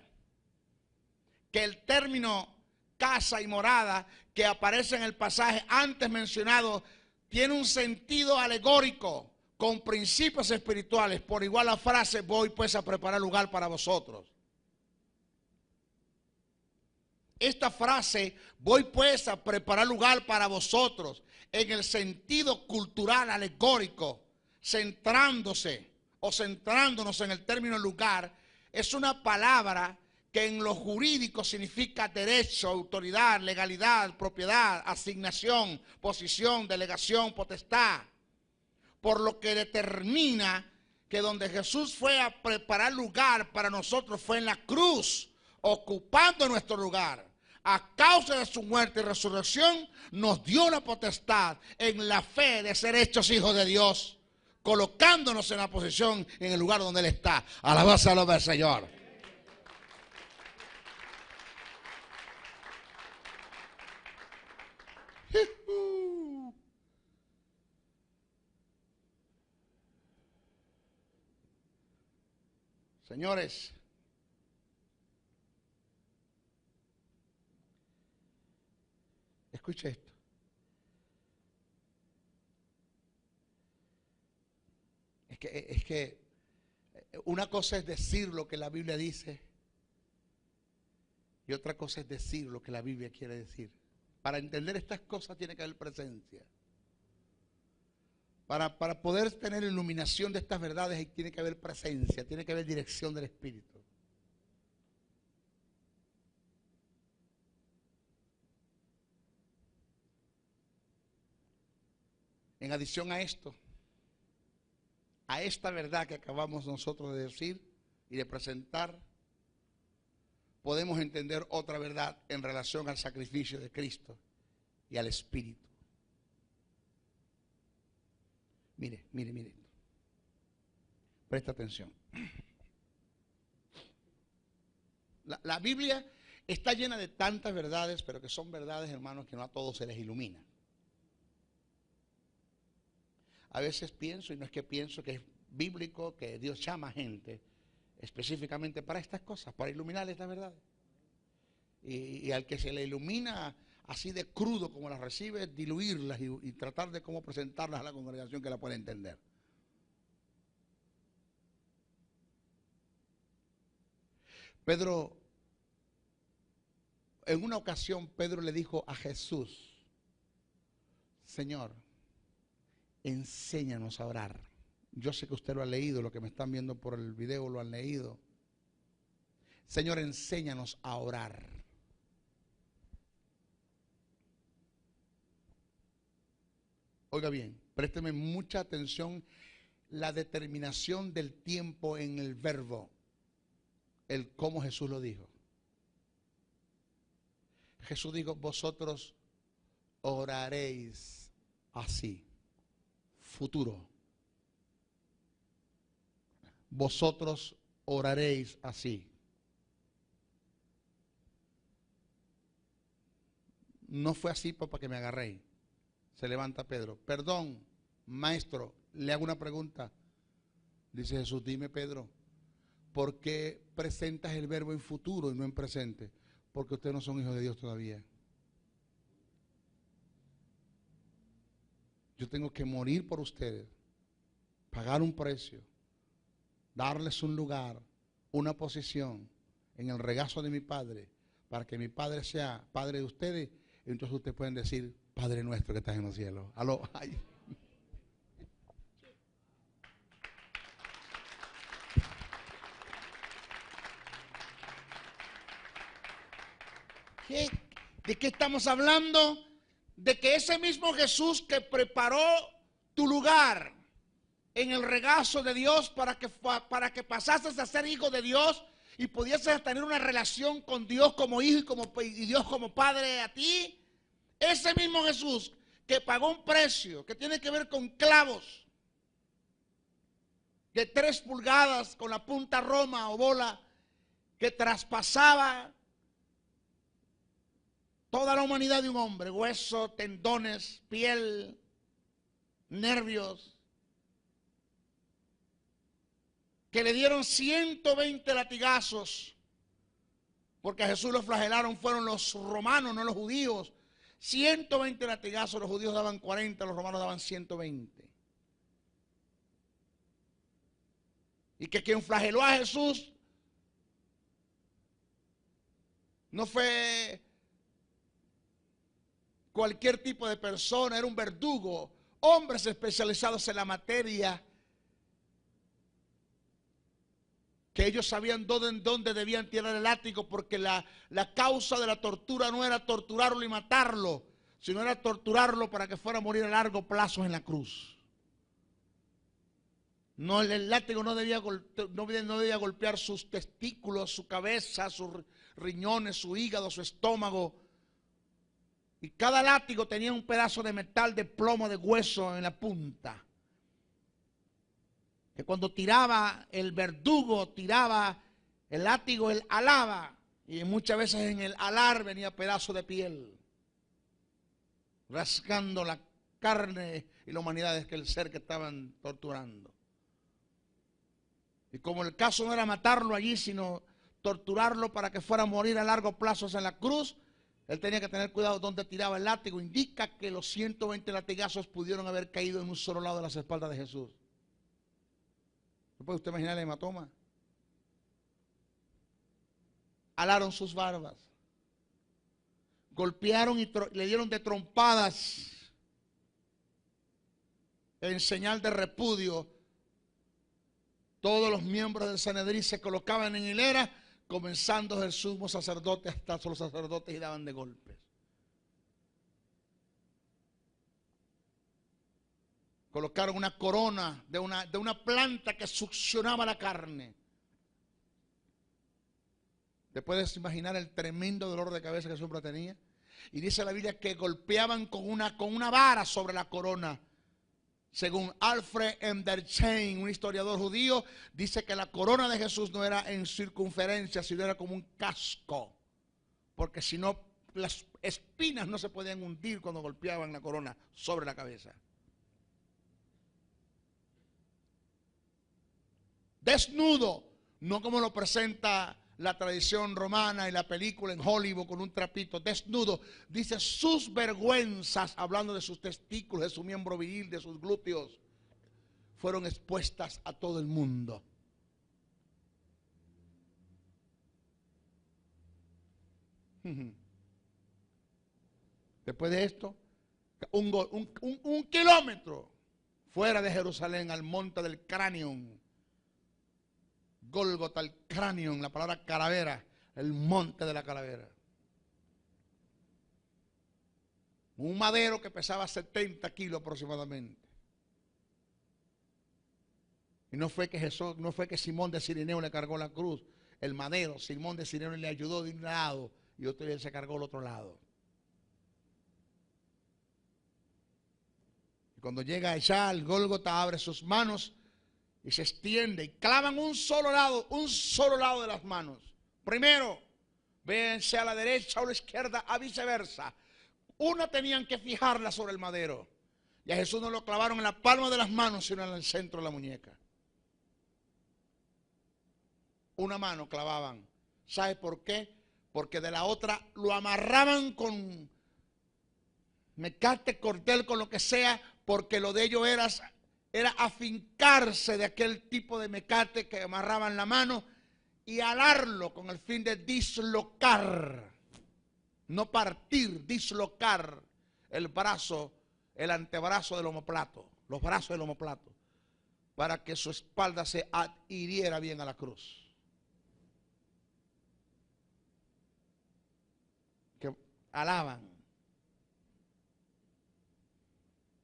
que el término casa y morada que aparece en el pasaje antes mencionado tiene un sentido alegórico con principios espirituales. Por igual la frase voy pues a preparar lugar para vosotros. Esta frase voy pues a preparar lugar para vosotros en el sentido cultural alegórico, centrándose o centrándonos en el término lugar, es una palabra que en lo jurídico significa derecho, autoridad, legalidad, propiedad, asignación, posición, delegación, potestad. Por lo que determina que donde Jesús fue a preparar lugar para nosotros fue en la cruz, ocupando nuestro lugar. A causa de su muerte y resurrección, nos dio la potestad en la fe de ser hechos hijos de Dios, colocándonos en la posición, en el lugar donde Él está. Alabanza al nombre del Señor. Señores, escuche esto. Es que una cosa es decir lo que la Biblia dice y otra cosa es decir lo que la Biblia quiere decir. Para entender estas cosas tiene que haber presencia. Para poder tener iluminación de estas verdades tiene que haber presencia, tiene que haber dirección del Espíritu. En adición a esto, a esta verdad que acabamos nosotros de decir y de presentar, podemos entender otra verdad en relación al sacrificio de Cristo y al Espíritu. Mire. Presta atención. La Biblia está llena de tantas verdades, pero que son verdades, hermanos, que no a todos se les ilumina. A veces pienso, y no es que pienso que es bíblico, que Dios llama a gente específicamente para estas cosas, para iluminar estas verdades. Y al que se le ilumina así de crudo como las recibe, diluirlas y tratar de cómo presentarlas a la congregación que la pueda entender. Pedro, en una ocasión Pedro le dijo a Jesús: Señor, enséñanos a orar. Yo sé que usted lo ha leído, lo que me están viendo por el video lo han leído. Señor, enséñanos a orar. Oiga bien, présteme mucha atención, la determinación del tiempo en el verbo, el cómo Jesús lo dijo. Jesús dijo: vosotros oraréis así. Futuro. Vosotros oraréis así. No fue así para que me agarréis. Se levanta Pedro: perdón, maestro, le hago una pregunta. Dice Jesús: dime, Pedro, ¿por qué presentas el verbo en futuro y no en presente? Porque ustedes no son hijos de Dios todavía. Yo tengo que morir por ustedes, pagar un precio, darles un lugar, una posición en el regazo de mi Padre, para que mi Padre sea Padre de ustedes. Y entonces ustedes pueden decir: Padre nuestro que estás en los cielos. Aló. Ay. ¿De qué estamos hablando? De que ese mismo Jesús que preparó tu lugar en el regazo de Dios para que pasases a ser hijo de Dios y pudieses tener una relación con Dios como hijo y Dios como padre a ti, ese mismo Jesús que pagó un precio que tiene que ver con clavos de 3 pulgadas con la punta roma o bola que traspasaba toda la humanidad de un hombre, hueso, tendones, piel, nervios, que le dieron 120 latigazos, porque a Jesús lo flagelaron fueron los romanos, no los judíos. 120 latigazos, los judíos daban 40, los romanos daban 120. Y que quien flageló a Jesús no fue cualquier tipo de persona, era un verdugo, hombres especializados en la materia, que ellos sabían dónde debían tirar el látigo, porque la causa de la tortura no era torturarlo y matarlo, sino era torturarlo para que fuera a morir a largo plazo en la cruz. No, el látigo no debía golpear sus testículos, su cabeza, sus riñones, su hígado, su estómago. Y cada látigo tenía un pedazo de metal, de plomo, de hueso en la punta. Que cuando tiraba el verdugo, tiraba el látigo, él alaba. Y muchas veces en el alar venía pedazo de piel, rasgando la carne y la humanidad de aquel ser que estaban torturando. Y como el caso no era matarlo allí, sino torturarlo para que fuera a morir a largo plazo en la cruz, él tenía que tener cuidado donde tiraba el látigo. Indica que los 120 latigazos pudieron haber caído en un solo lado de las espaldas de Jesús. ¿No puede usted imaginar el hematoma? Alaron sus barbas, golpearon y le dieron de trompadas en señal de repudio. Todos los miembros del Sanedrín se colocaban en hilera, comenzando desde el sumo sacerdote hasta los sacerdotes, y daban de golpes. Colocaron una corona de una planta que succionaba la carne. ¿Te puedes imaginar el tremendo dolor de cabeza que ese hombre tenía? Y dice la Biblia que golpeaban con una vara sobre la corona. Según Alfred Enderchain, un historiador judío, dice que la corona de Jesús no era en circunferencia, sino era como un casco. Porque si no, las espinas no se podían hundir cuando golpeaban la corona sobre la cabeza. Desnudo, no como lo presenta la tradición romana y la película en Hollywood con un trapito, desnudo. Dice sus vergüenzas, hablando de sus testículos, de su miembro viril, de sus glúteos, fueron expuestas a todo el mundo. Después de esto, un kilómetro fuera de Jerusalén, al monte del Cráneo, Gólgota, el cráneo, la palabra calavera, el monte de la calavera. Un madero que pesaba 70 kilos aproximadamente. Y no fue que Simón de Cireneo le cargó la cruz, el madero. Simón de Cireneo le ayudó de un lado y otro día se cargó el otro lado. Y cuando llega allá al Gólgota, abre sus manos y se extiende y clavan un solo lado de las manos. Primero, véanse a la derecha o a la izquierda, a viceversa. Una tenían que fijarla sobre el madero. Y a Jesús no lo clavaron en la palma de las manos, sino en el centro de la muñeca. Una mano clavaban. ¿Sabe por qué? Porque de la otra lo amarraban con mecate, cordel, con lo que sea, porque lo de ellos era afincarse de aquel tipo de mecate que amarraban la mano y alarlo con el fin de dislocar, no partir, dislocar el brazo, el antebrazo del omoplato, los brazos del omoplato, para que su espalda se adhiriera bien a la cruz. Que alaban.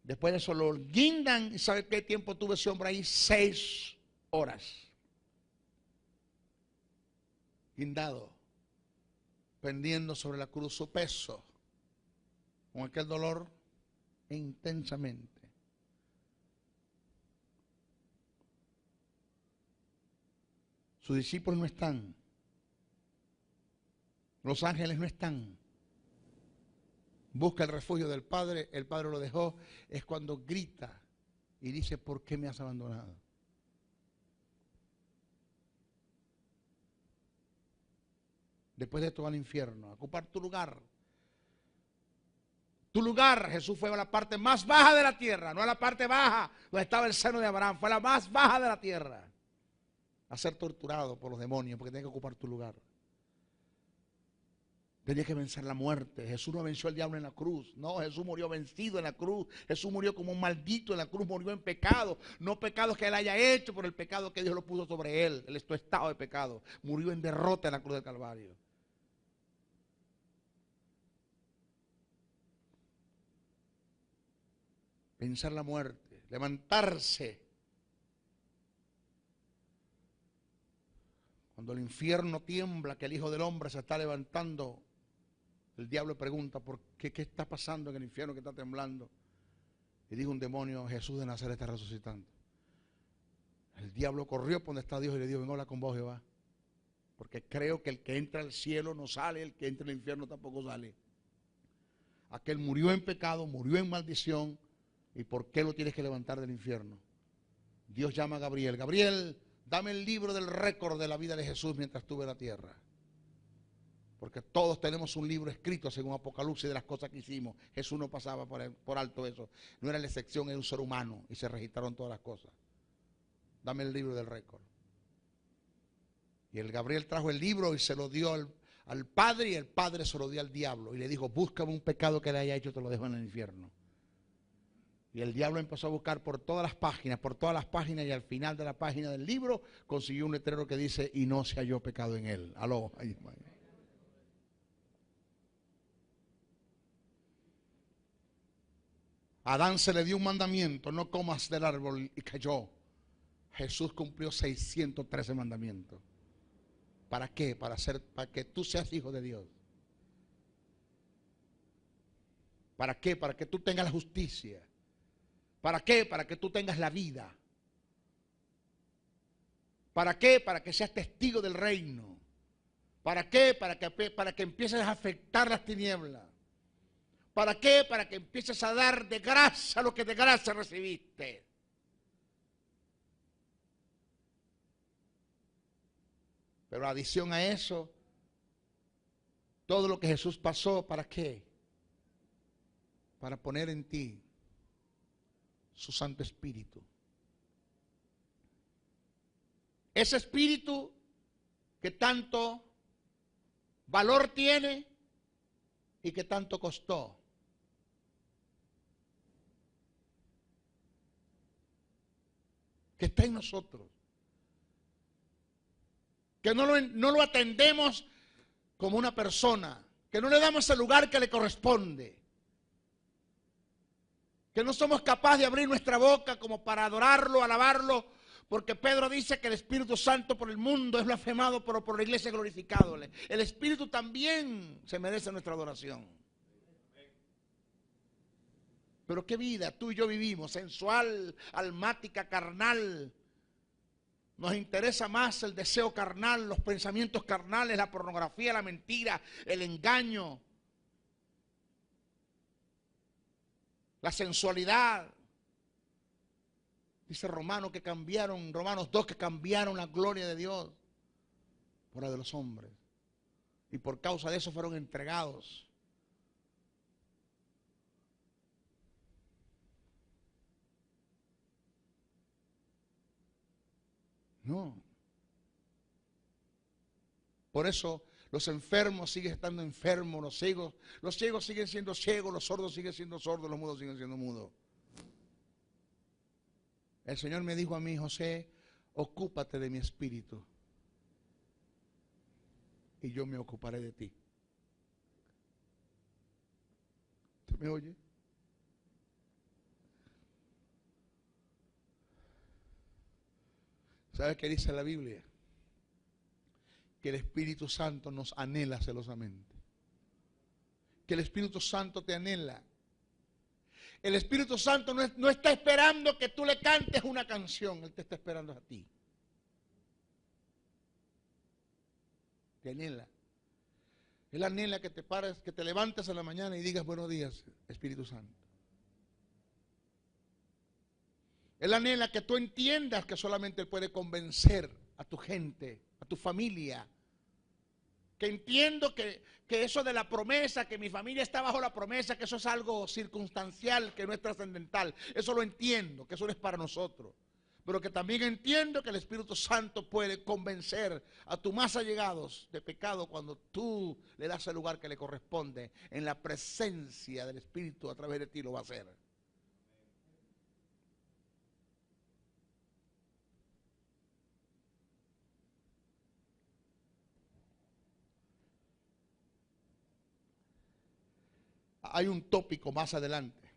Después de eso lo guindan. ¿Y sabe qué tiempo tuvo ese hombre ahí? 6 horas. Guindado. Pendiendo sobre la cruz su peso. Con aquel dolor intensamente. Sus discípulos no están. Los ángeles no están. Busca el refugio del Padre, el Padre lo dejó. Es cuando grita y dice: ¿por qué me has abandonado? Después de esto va al infierno, a ocupar tu lugar. Tu lugar. Jesús fue a la parte más baja de la tierra, no a la parte baja donde estaba el seno de Abraham, fue a la más baja de la tierra, a ser torturado por los demonios, porque tenía que ocupar tu lugar. Tenía que vencer la muerte. Jesús no venció al diablo en la cruz. No, Jesús murió vencido en la cruz. Jesús murió como un maldito en la cruz. Murió en pecado. No pecados que él haya hecho, por el pecado que Dios lo puso sobre él. Él es tu estado de pecado. Murió en derrota en la cruz del Calvario. Vencer la muerte. Levantarse. Cuando el infierno tiembla, que el Hijo del Hombre se está levantando, el diablo pregunta, ¿por qué? ¿Qué está pasando en el infierno que está temblando? Y dijo un demonio, Jesús de Nazaret está resucitando. El diablo corrió por donde está Dios y le dijo, ven, habla con vos, Jehová. Porque creo que el que entra al cielo no sale, el que entra al infierno tampoco sale. Aquel murió en pecado, murió en maldición. ¿Y por qué lo tienes que levantar del infierno? Dios llama a Gabriel. Gabriel, dame el libro del récord de la vida de Jesús mientras estuve en la tierra. Porque todos tenemos un libro escrito según Apocalipsis de las cosas que hicimos. Jesús no pasaba por alto eso. No era la excepción, era un ser humano y se registraron todas las cosas. Dame el libro del récord. Y el Gabriel trajo el libro y se lo dio al Padre, y el Padre se lo dio al diablo. Y le dijo, búscame un pecado que le haya hecho, te lo dejo en el infierno. Y el diablo empezó a buscar por todas las páginas, y al final de la página del libro consiguió un letrero que dice, y no se halló pecado en él. Aló. A Adán se le dio un mandamiento, no comas del árbol, y cayó. Jesús cumplió 613 mandamientos. ¿Para qué? Para que tú seas hijo de Dios. ¿Para qué? Para que tú tengas la justicia. ¿Para qué? Para que tú tengas la vida. ¿Para qué? Para que seas testigo del reino. ¿Para qué? Para que empieces a afectar las tinieblas. ¿Para qué? Para que empieces a dar de gracia lo que de gracia recibiste. Pero adición a eso, todo lo que Jesús pasó, ¿para qué? Para poner en ti su Santo Espíritu. Ese Espíritu que tanto valor tiene y que tanto costó. Que está en nosotros. Que no lo atendemos como una persona. Que no le damos el lugar que le corresponde. Que no somos capaces de abrir nuestra boca como para adorarlo, alabarlo, porque Pedro dice que el Espíritu Santo por el mundo es blasfemado, pero por la iglesia glorificado. El Espíritu también se merece nuestra adoración. Pero qué vida tú y yo vivimos, sensual, almática, carnal. Nos interesa más el deseo carnal, los pensamientos carnales, la pornografía, la mentira, el engaño, la sensualidad. Dice Romanos 2 que cambiaron la gloria de Dios por la de los hombres. Y por causa de eso fueron entregados. No. Por eso los enfermos siguen estando enfermos, los ciegos siguen siendo ciegos, los sordos siguen siendo sordos, los mudos siguen siendo mudos. El Señor me dijo a mí, José, ocúpate de mi espíritu y yo me ocuparé de ti. ¿Usted me oye? ¿Sabe qué dice la Biblia? Que el Espíritu Santo nos anhela celosamente. Que el Espíritu Santo te anhela. El Espíritu Santo no está esperando que tú le cantes una canción. Él te está esperando a ti. Te anhela. Él anhela que te pares, que te levantes en la mañana y digas buenos días, Espíritu Santo. Él anhela que tú entiendas que solamente Él puede convencer a tu gente, a tu familia. Que entiendo que eso de la promesa, que mi familia está bajo la promesa, que eso es algo circunstancial, que no es trascendental. Eso lo entiendo, que eso no es para nosotros. pero que también entiendo que el Espíritu Santo puede convencer a tus más allegados de pecado cuando tú le das el lugar que le corresponde. En la presencia del Espíritu a través de ti lo va a hacer. Hay un tópico más adelante,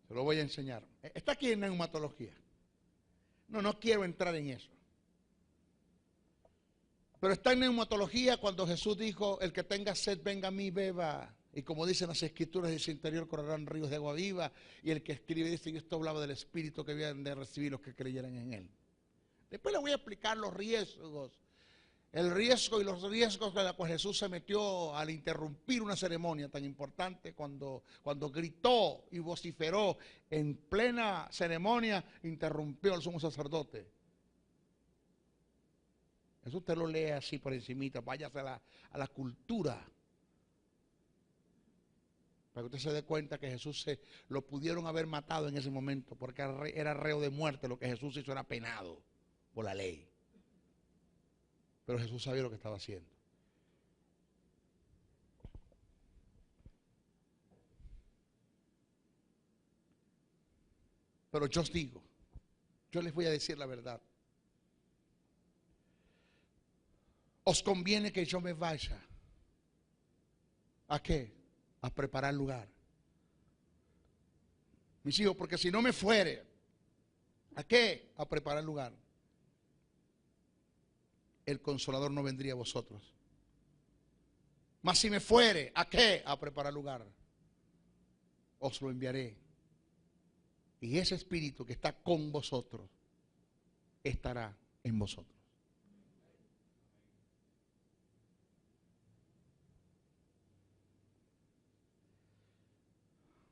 se lo voy a enseñar. Está aquí en neumatología. No quiero entrar en eso. Pero está en neumatología cuando Jesús dijo, el que tenga sed, venga a mí, beba. Y como dicen las escrituras, de su interior correrán ríos de agua viva. Y el que escribe dice, y esto hablaba del Espíritu que habían de recibir los que creyeran en él. Después le voy a explicar los riesgos. El riesgo y los riesgos de los que Jesús se metió al interrumpir una ceremonia tan importante cuando gritó y vociferó en plena ceremonia, interrumpió al sumo sacerdote. Eso usted lo lee así por encimita, váyase a la cultura. Para que usted se dé cuenta que Jesús lo pudieron haber matado en ese momento, porque era reo de muerte. Lo que Jesús hizo era penado por la ley. Pero Jesús sabía lo que estaba haciendo. Pero yo os digo, yo les voy a decir la verdad. Os conviene que yo me vaya. ¿A qué? A preparar lugar. Mis hijos, porque si no me fuere, ¿a qué? A preparar lugar. El Consolador no vendría a vosotros. Mas si me fuere, ¿a qué? A preparar lugar. Os lo enviaré. Y ese Espíritu que está con vosotros estará en vosotros.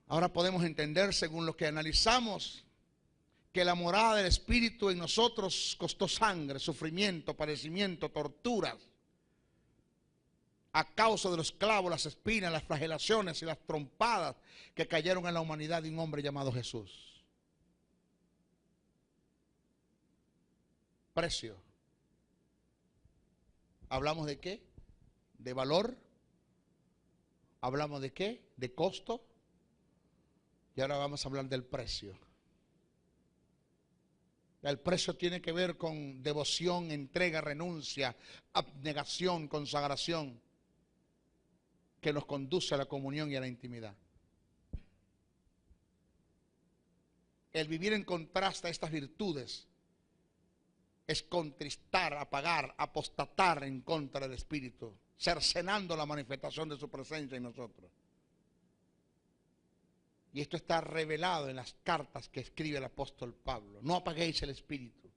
Ahora podemos entender, según lo que analizamos, que la morada del Espíritu en nosotros costó sangre, sufrimiento, padecimiento, torturas, a causa de los clavos, las espinas, las flagelaciones y las trompadas que cayeron en la humanidad de un hombre llamado Jesús. Precio. ¿Hablamos de qué? ¿De valor? ¿Hablamos de qué? ¿De costo? Y ahora vamos a hablar del precio. El precio tiene que ver con devoción, entrega, renuncia, abnegación, consagración, que nos conduce a la comunión y a la intimidad. El vivir en contraste a estas virtudes es contristar, apagar, apostatar en contra del Espíritu, cercenando la manifestación de su presencia en nosotros. Y esto está revelado en las cartas que escribe el apóstol Pablo. No apaguéis el Espíritu,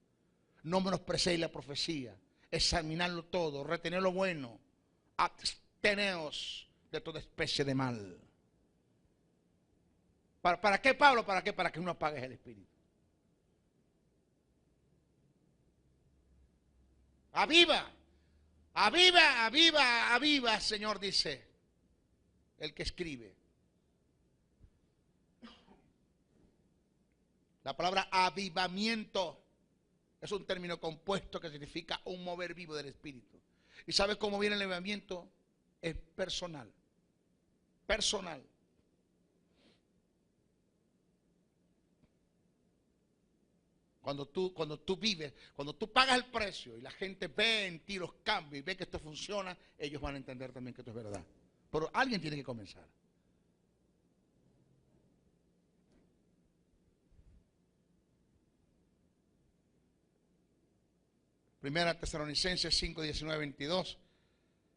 no menosprecéis la profecía, examinadlo todo, retened lo bueno, absteneos de toda especie de mal. ¿Para qué, Pablo? ¿Para qué? Para que no apagues el Espíritu. Aviva, aviva, aviva, aviva, Señor, dice el que escribe. La palabra avivamiento es un término compuesto que significa un mover vivo del Espíritu. ¿Y sabes cómo viene el avivamiento? Es personal. Personal. Cuando tú vives, cuando tú pagas el precio y la gente ve en ti los cambios y ve que esto funciona, ellos van a entender también que esto es verdad. Pero alguien tiene que comenzar. Primera Tesalonicenses 5, 19, 22.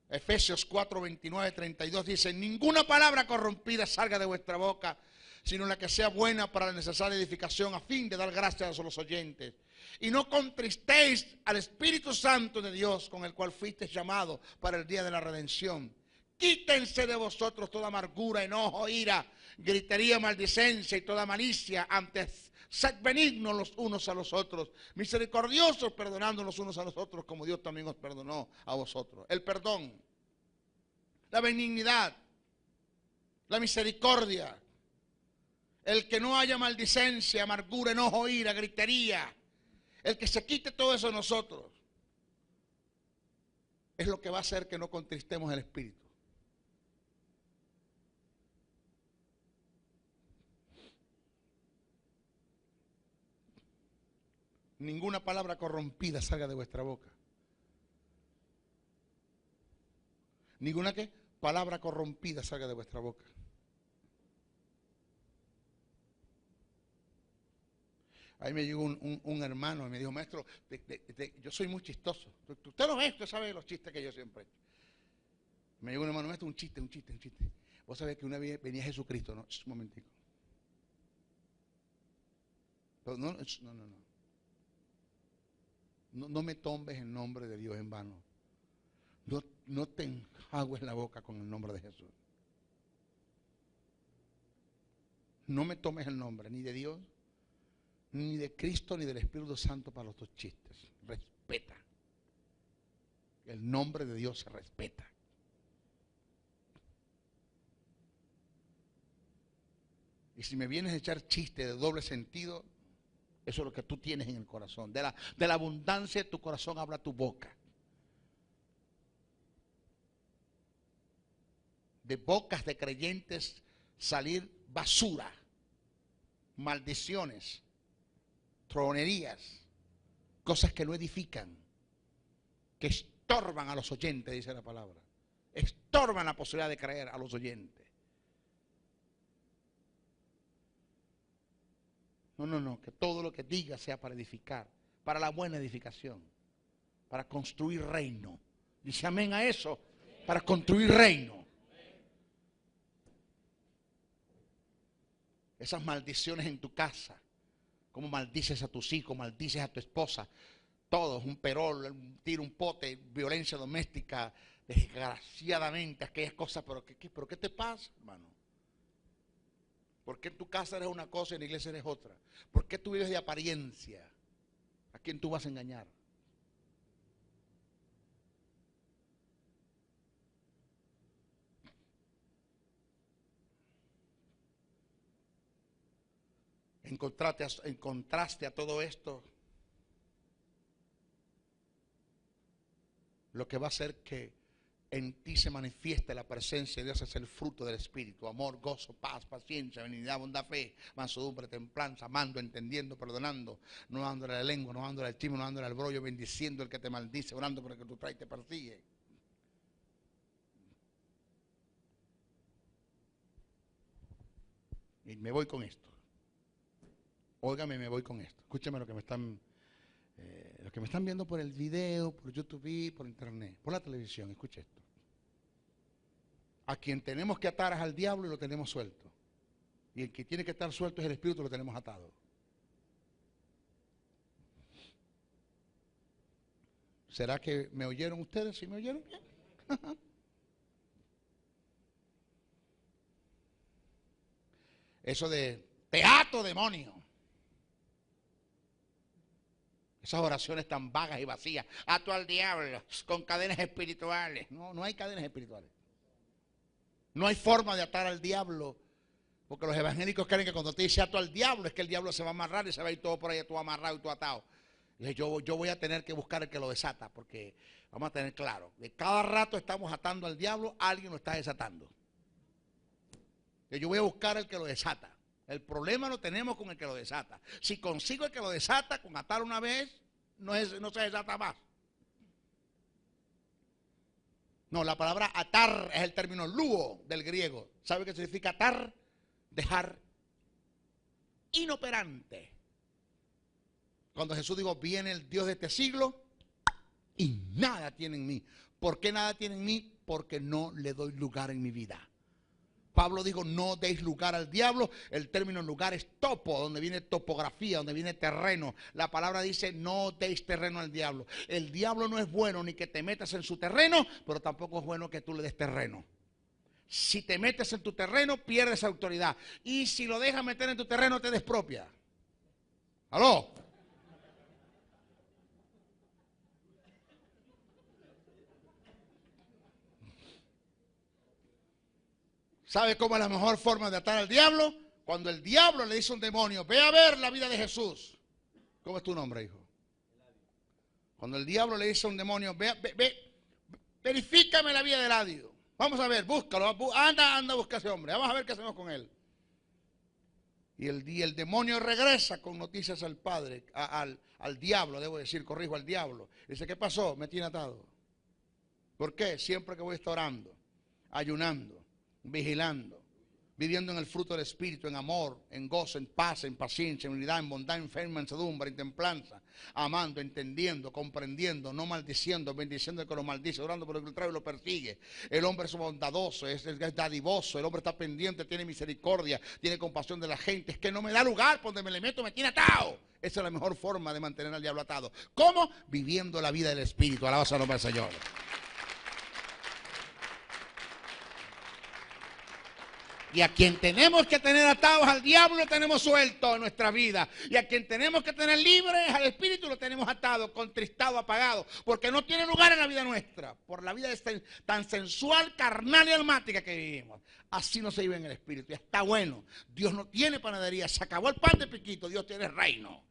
Efesios 4, 29, 32 dice: ninguna palabra corrompida salga de vuestra boca, sino la que sea buena para la necesaria edificación, a fin de dar gracias a los oyentes. Y no contristéis al Espíritu Santo de Dios, con el cual fuisteis llamados para el día de la redención. Quítense de vosotros toda amargura, enojo, ira, gritería, maldicencia y toda malicia. Antes, sed benignos los unos a los otros, misericordiosos, perdonando los unos a los otros, como Dios también os perdonó a vosotros. El perdón, la benignidad, la misericordia, el que no haya maldicencia, amargura, enojo, ira, gritería, el que se quite todo eso de nosotros, es lo que va a hacer que no contristemos el Espíritu. Ninguna palabra corrompida salga de vuestra boca. Ninguna ¿qué? Palabra corrompida salga de vuestra boca. Ahí me llegó un hermano y me dijo, maestro, yo soy muy chistoso. Usted lo ve, usted sabe los chistes que yo siempre he hecho. Me llegó un hermano, maestro, un chiste. Vos sabés que una vez venía Jesucristo, ¿no? Un momentico. Pero no. No me tombes el nombre de Dios en vano. No te enjagues la boca con el nombre de Jesús. No me tomes el nombre ni de Dios, ni de Cristo, ni del Espíritu Santo para los tus chistes. Respeta. El nombre de Dios se respeta. Y si me vienes a echar chistes de doble sentido, eso es lo que tú tienes en el corazón. De la abundancia de tu corazón habla tu boca. De bocas de creyentes salir basura, maldiciones, tronerías, cosas que no edifican, que estorban a los oyentes, dice la palabra. Estorban la posibilidad de creer a los oyentes. No, que todo lo que diga sea para edificar, para la buena edificación, para construir reino. Dice amén a eso, para construir reino. Esas maldiciones en tu casa, como maldices a tus hijos, maldices a tu esposa, todos, un perol, un tiro, un pote, violencia doméstica, desgraciadamente, aquellas cosas, pero ¿qué te pasa, hermano? ¿Por qué en tu casa eres una cosa y en la iglesia eres otra? ¿Por qué tú vives de apariencia? ¿A quién tú vas a engañar? En contraste a todo esto, lo que va a hacer que en ti se manifieste la presencia de Dios es el fruto del Espíritu: amor, gozo, paz, paciencia, benignidad, bondad, fe, mansedumbre, templanza, amando, entendiendo, perdonando, no dándole la lengua, no dándole al chisme, no dándole al brollo, bendiciendo el que te maldice, orando por el que tú traes y te persigue. Y me voy con esto. Óigame, me voy con esto. Escúcheme lo que me están viendo por el video, por YouTube, por internet, por la televisión. Escuche esto. A quien tenemos que atar es al diablo y lo tenemos suelto. Y el que tiene que estar suelto es el Espíritu, lo tenemos atado. ¿Será que me oyeron ustedes? ¿Sí me oyeron bien? Eso de teatro demonio. Esas oraciones tan vagas y vacías. Ato al diablo con cadenas espirituales. No hay cadenas espirituales. No hay forma de atar al diablo. Porque los evangélicos creen que cuando te dice ato al diablo es que el diablo se va a amarrar y se va a ir todo por ahí, todo amarrado y todo atado. Y yo voy a tener que buscar el que lo desata, porque vamos a tener claro, de cada rato estamos atando al diablo, alguien lo está desatando. Y yo voy a buscar el que lo desata. El problema lo tenemos con el que lo desata. Si consigo el que lo desata, con atar una vez, no se desata más. No, la palabra atar es el término luo del griego. ¿Sabe qué significa atar? Dejar inoperante. Cuando Jesús dijo, viene el Dios de este siglo y nada tiene en mí. ¿Por qué nada tiene en mí? Porque no le doy lugar en mi vida. Pablo dijo, no deis lugar al diablo. El término lugar es topo, donde viene topografía, donde viene terreno. La palabra dice, no deis terreno al diablo. El diablo no es bueno ni que te metas en su terreno, pero tampoco es bueno que tú le des terreno. Si te metes en tu terreno, pierdes autoridad. Y si lo dejas meter en tu terreno, te despropia. ¿Aló? ¿Sabe cómo es la mejor forma de atar al diablo? Cuando el diablo le dice a un demonio, ve a ver la vida de Jesús. ¿Cómo es tu nombre, hijo? Cuando el diablo le dice a un demonio, verifícame la vida de Eladio. Vamos a ver, búscalo, anda, busca a ese hombre. Vamos a ver qué hacemos con él. Y el demonio regresa con noticias al padre, al diablo, debo decir, corrijo, al diablo. Dice, ¿qué pasó? Me tiene atado. ¿Por qué? Siempre que voy a estar orando, ayunando, vigilando, viviendo en el fruto del Espíritu, en amor, en gozo, en paz, en paciencia, en unidad, en bondad, en fe, en mansedumbre, en templanza, amando, entendiendo, comprendiendo, no maldiciendo, bendiciendo al que lo maldice, orando por el que trae y lo persigue. El hombre es bondadoso, es dadivoso, el hombre está pendiente, tiene misericordia, tiene compasión de la gente. Es que no me da lugar, por donde me le meto me tiene atado. Esa es la mejor forma de mantener al diablo atado. ¿Cómo? Viviendo la vida del Espíritu. Alabanza al nombre del Señor. Y a quien tenemos que tener atados al diablo lo tenemos suelto en nuestra vida. Y a quien tenemos que tener libre al espíritu lo tenemos atado, contristado, apagado. Porque no tiene lugar en la vida nuestra. Por la vida tan sensual, carnal y almática que vivimos. Así no se vive en el espíritu. Y está bueno. Dios no tiene panadería. Se acabó el pan de piquito. Dios tiene reino.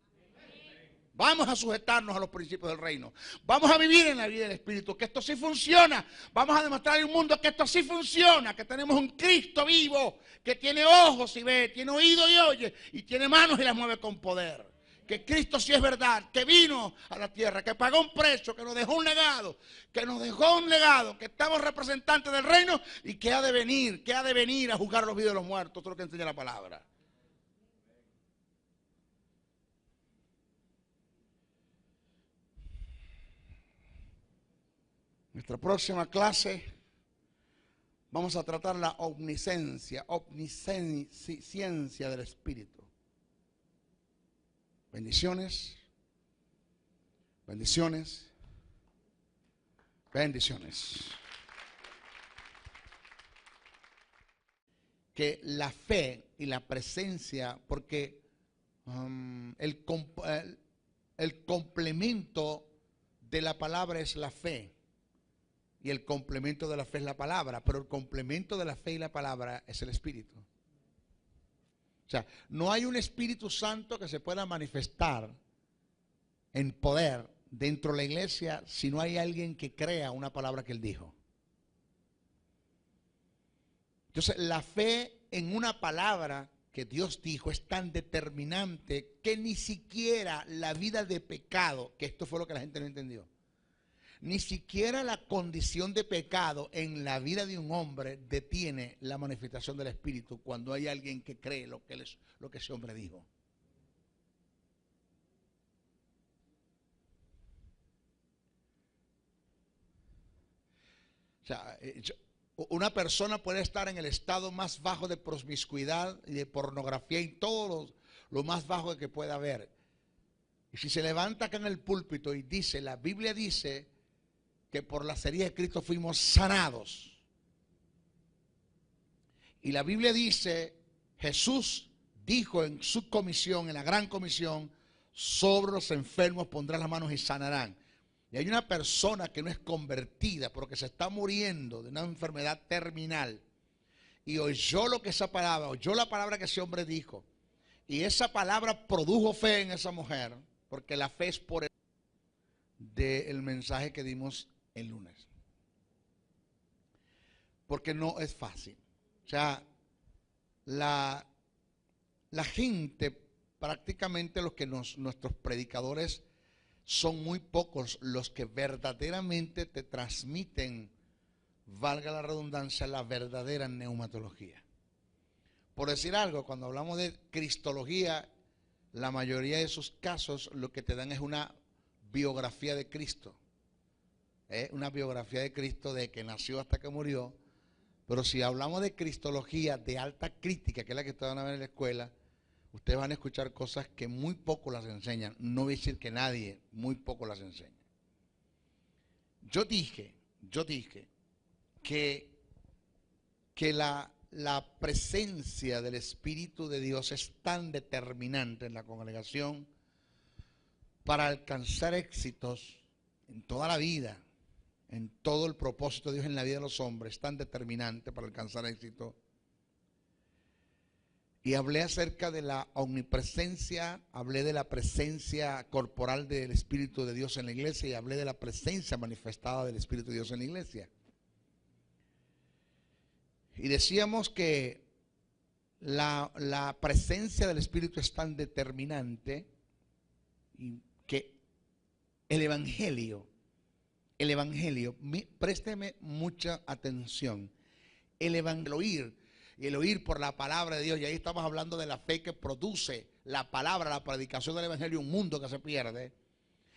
Vamos a sujetarnos a los principios del reino. Vamos a vivir en la vida del Espíritu, que esto sí funciona. Vamos a demostrar al mundo que esto sí funciona, que tenemos un Cristo vivo, que tiene ojos y ve, tiene oído y oye, y tiene manos y las mueve con poder. Que Cristo sí es verdad, que vino a la tierra, que pagó un precio, que nos dejó un legado, que estamos representantes del reino y que ha de venir a juzgar los vivos y los muertos. Esto es lo que enseña la palabra. Nuestra próxima clase vamos a tratar la omnisciencia del Espíritu. Bendiciones, bendiciones, bendiciones. Que la fe y la presencia, porque el complemento de la palabra es la fe. Y el complemento de la fe es la palabra, pero el complemento de la fe y la palabra es el Espíritu. O sea, no hay un Espíritu Santo que se pueda manifestar en poder dentro de la iglesia si no hay alguien que crea una palabra que él dijo. Entonces, la fe en una palabra que Dios dijo es tan determinante que ni siquiera la vida de pecado, que esto fue lo que la gente no entendió, ni siquiera la condición de pecado en la vida de un hombre detiene la manifestación del Espíritu cuando hay alguien que cree lo que ese hombre dijo. O sea, una persona puede estar en el estado más bajo de promiscuidad y de pornografía y todo lo más bajo que pueda haber. Y si se levanta acá en el púlpito y dice, la Biblia dice que por la herida de Cristo fuimos sanados. Y la Biblia dice, Jesús dijo en su comisión, en la gran comisión, sobre los enfermos pondrán las manos y sanarán. Y hay una persona que no es convertida porque se está muriendo de una enfermedad terminal y oyó oyó la palabra que ese hombre dijo, y esa palabra produjo fe en esa mujer, porque la fe es por el del mensaje que dimos el lunes. Porque no es fácil. O sea, la gente, prácticamente nuestros predicadores, son muy pocos los que verdaderamente te transmiten, valga la redundancia, la verdadera neumatología. Por decir algo, cuando hablamos de cristología, la mayoría de esos casos lo que te dan es una biografía de Cristo. Una biografía de Cristo de que nació hasta que murió. Pero si hablamos de cristología de alta crítica, que es la que ustedes van a ver en la escuela, ustedes van a escuchar cosas que muy poco las enseñan. No voy a decir que nadie, muy poco las enseña. Yo dije que la presencia del Espíritu de Dios es tan determinante en la congregación para alcanzar éxitos en toda la vida, en todo el propósito de Dios en la vida de los hombres, es tan determinante para alcanzar éxito, Y hablé acerca de la omnipresencia, hablé de la presencia corporal del Espíritu de Dios en la iglesia y hablé de la presencia manifestada del Espíritu de Dios en la iglesia. Y decíamos que la presencia del Espíritu es tan determinante y que el Evangelio, présteme mucha atención, el oír por la palabra de Dios, y ahí estamos hablando de la fe que produce la palabra, la predicación del Evangelio, un mundo que se pierde,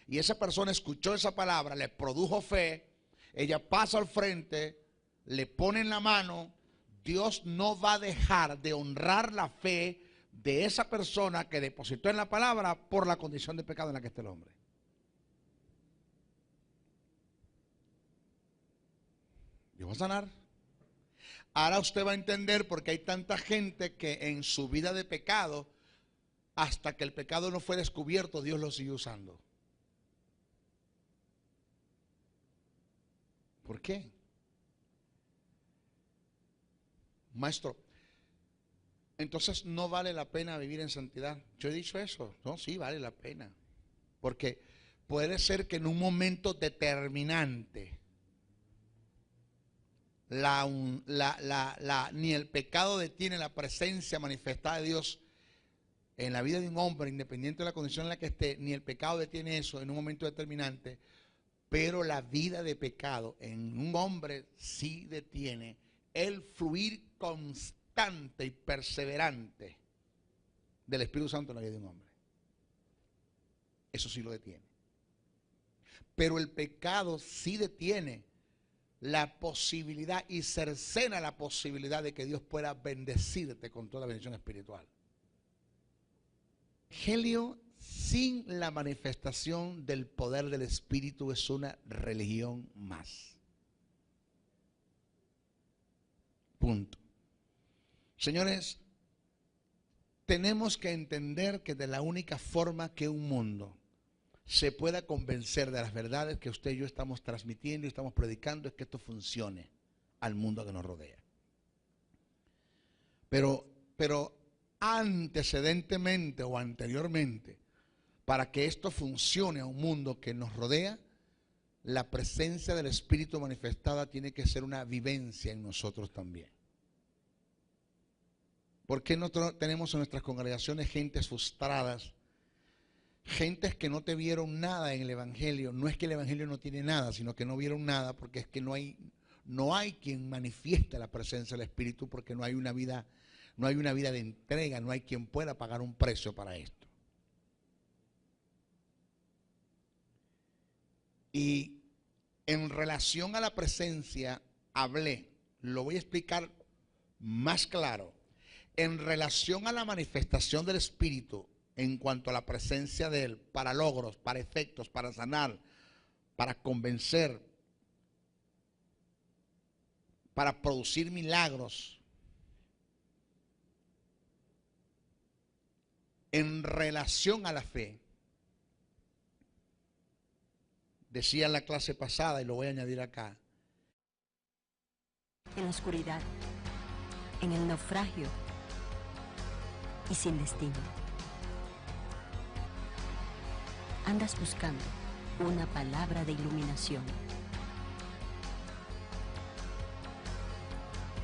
y esa persona escuchó esa palabra, le produjo fe, ella pasa al frente, le pone en la mano. Dios no va a dejar de honrar la fe de esa persona que depositó en la palabra por la condición de pecado en la que está el hombre. Dios va a sanar. Ahora usted va a entender por qué hay tanta gente que en su vida de pecado, hasta que el pecado no fue descubierto, Dios lo sigue usando. ¿Por qué? Maestro, entonces no vale la pena vivir en santidad. Yo he dicho eso. No, sí, vale la pena. Porque puede ser que en un momento determinante ni el pecado detiene la presencia manifestada de Dios en la vida de un hombre, independiente de la condición en la que esté, ni el pecado detiene eso en un momento determinante, pero la vida de pecado en un hombre sí detiene el fluir constante y perseverante del Espíritu Santo en la vida de un hombre. Eso sí lo detiene. Pero el pecado sí detiene la posibilidad y cercena la posibilidad de que Dios pueda bendecirte con toda bendición espiritual. El Evangelio sin la manifestación del poder del Espíritu es una religión más. Punto. Señores, tenemos que entender que de la única forma que un mundo se pueda convencer de las verdades que usted y yo estamos transmitiendo y estamos predicando es que esto funcione al mundo que nos rodea. Pero antecedentemente o anteriormente, para que esto funcione a un mundo que nos rodea, la presencia del Espíritu manifestada tiene que ser una vivencia en nosotros también. ¿Por qué no tenemos en nuestras congregaciones gentes frustradas? Gentes que no te vieron nada en el Evangelio. No es que el Evangelio no tiene nada, sino que no vieron nada porque es que no hay quien manifieste la presencia del Espíritu, porque no hay una vida de entrega, no hay quien pueda pagar un precio para esto. Y en relación a la presencia hablé, lo voy a explicar más claro. En relación a la manifestación del Espíritu, en cuanto a la presencia de Él, para logros, para efectos, para sanar, para convencer, para producir milagros. En relación a la fe, decía en la clase pasada y lo voy a añadir acá. En la oscuridad, en el naufragio y sin destino. Andas buscando una palabra de iluminación.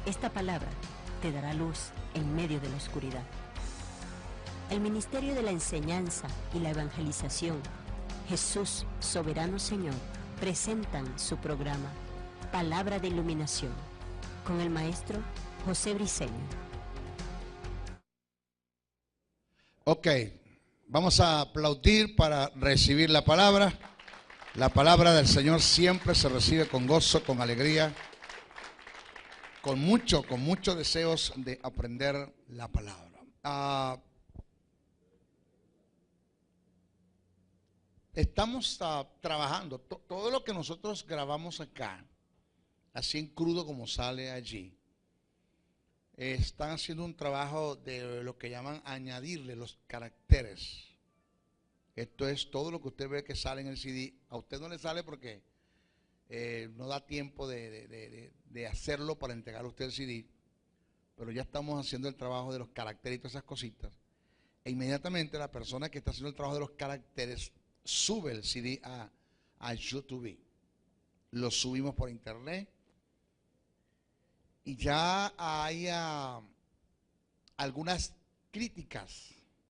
Esta palabra te dará luz en medio de la oscuridad. El Ministerio de la Enseñanza y la Evangelización, Jesús, Soberano Señor, presentan su programa Palabra de Iluminación con el maestro José Briceño. Ok, vamos a aplaudir para recibir la palabra. La palabra del Señor siempre se recibe con gozo, con alegría, con muchos deseos de aprender la palabra. Estamos trabajando, todo lo que nosotros grabamos acá, así en crudo como sale allí, están haciendo un trabajo de lo que llaman añadirle los caracteres. Esto es todo lo que usted ve que sale en el CD. A usted no le sale porque no da tiempo de hacerlo para entregar a usted el CD. pero ya estamos haciendo el trabajo de los caracteres y todas esas cositas. E inmediatamente la persona que está haciendo el trabajo de los caracteres sube el CD a YouTube. Lo subimos por internet y ya hay algunas críticas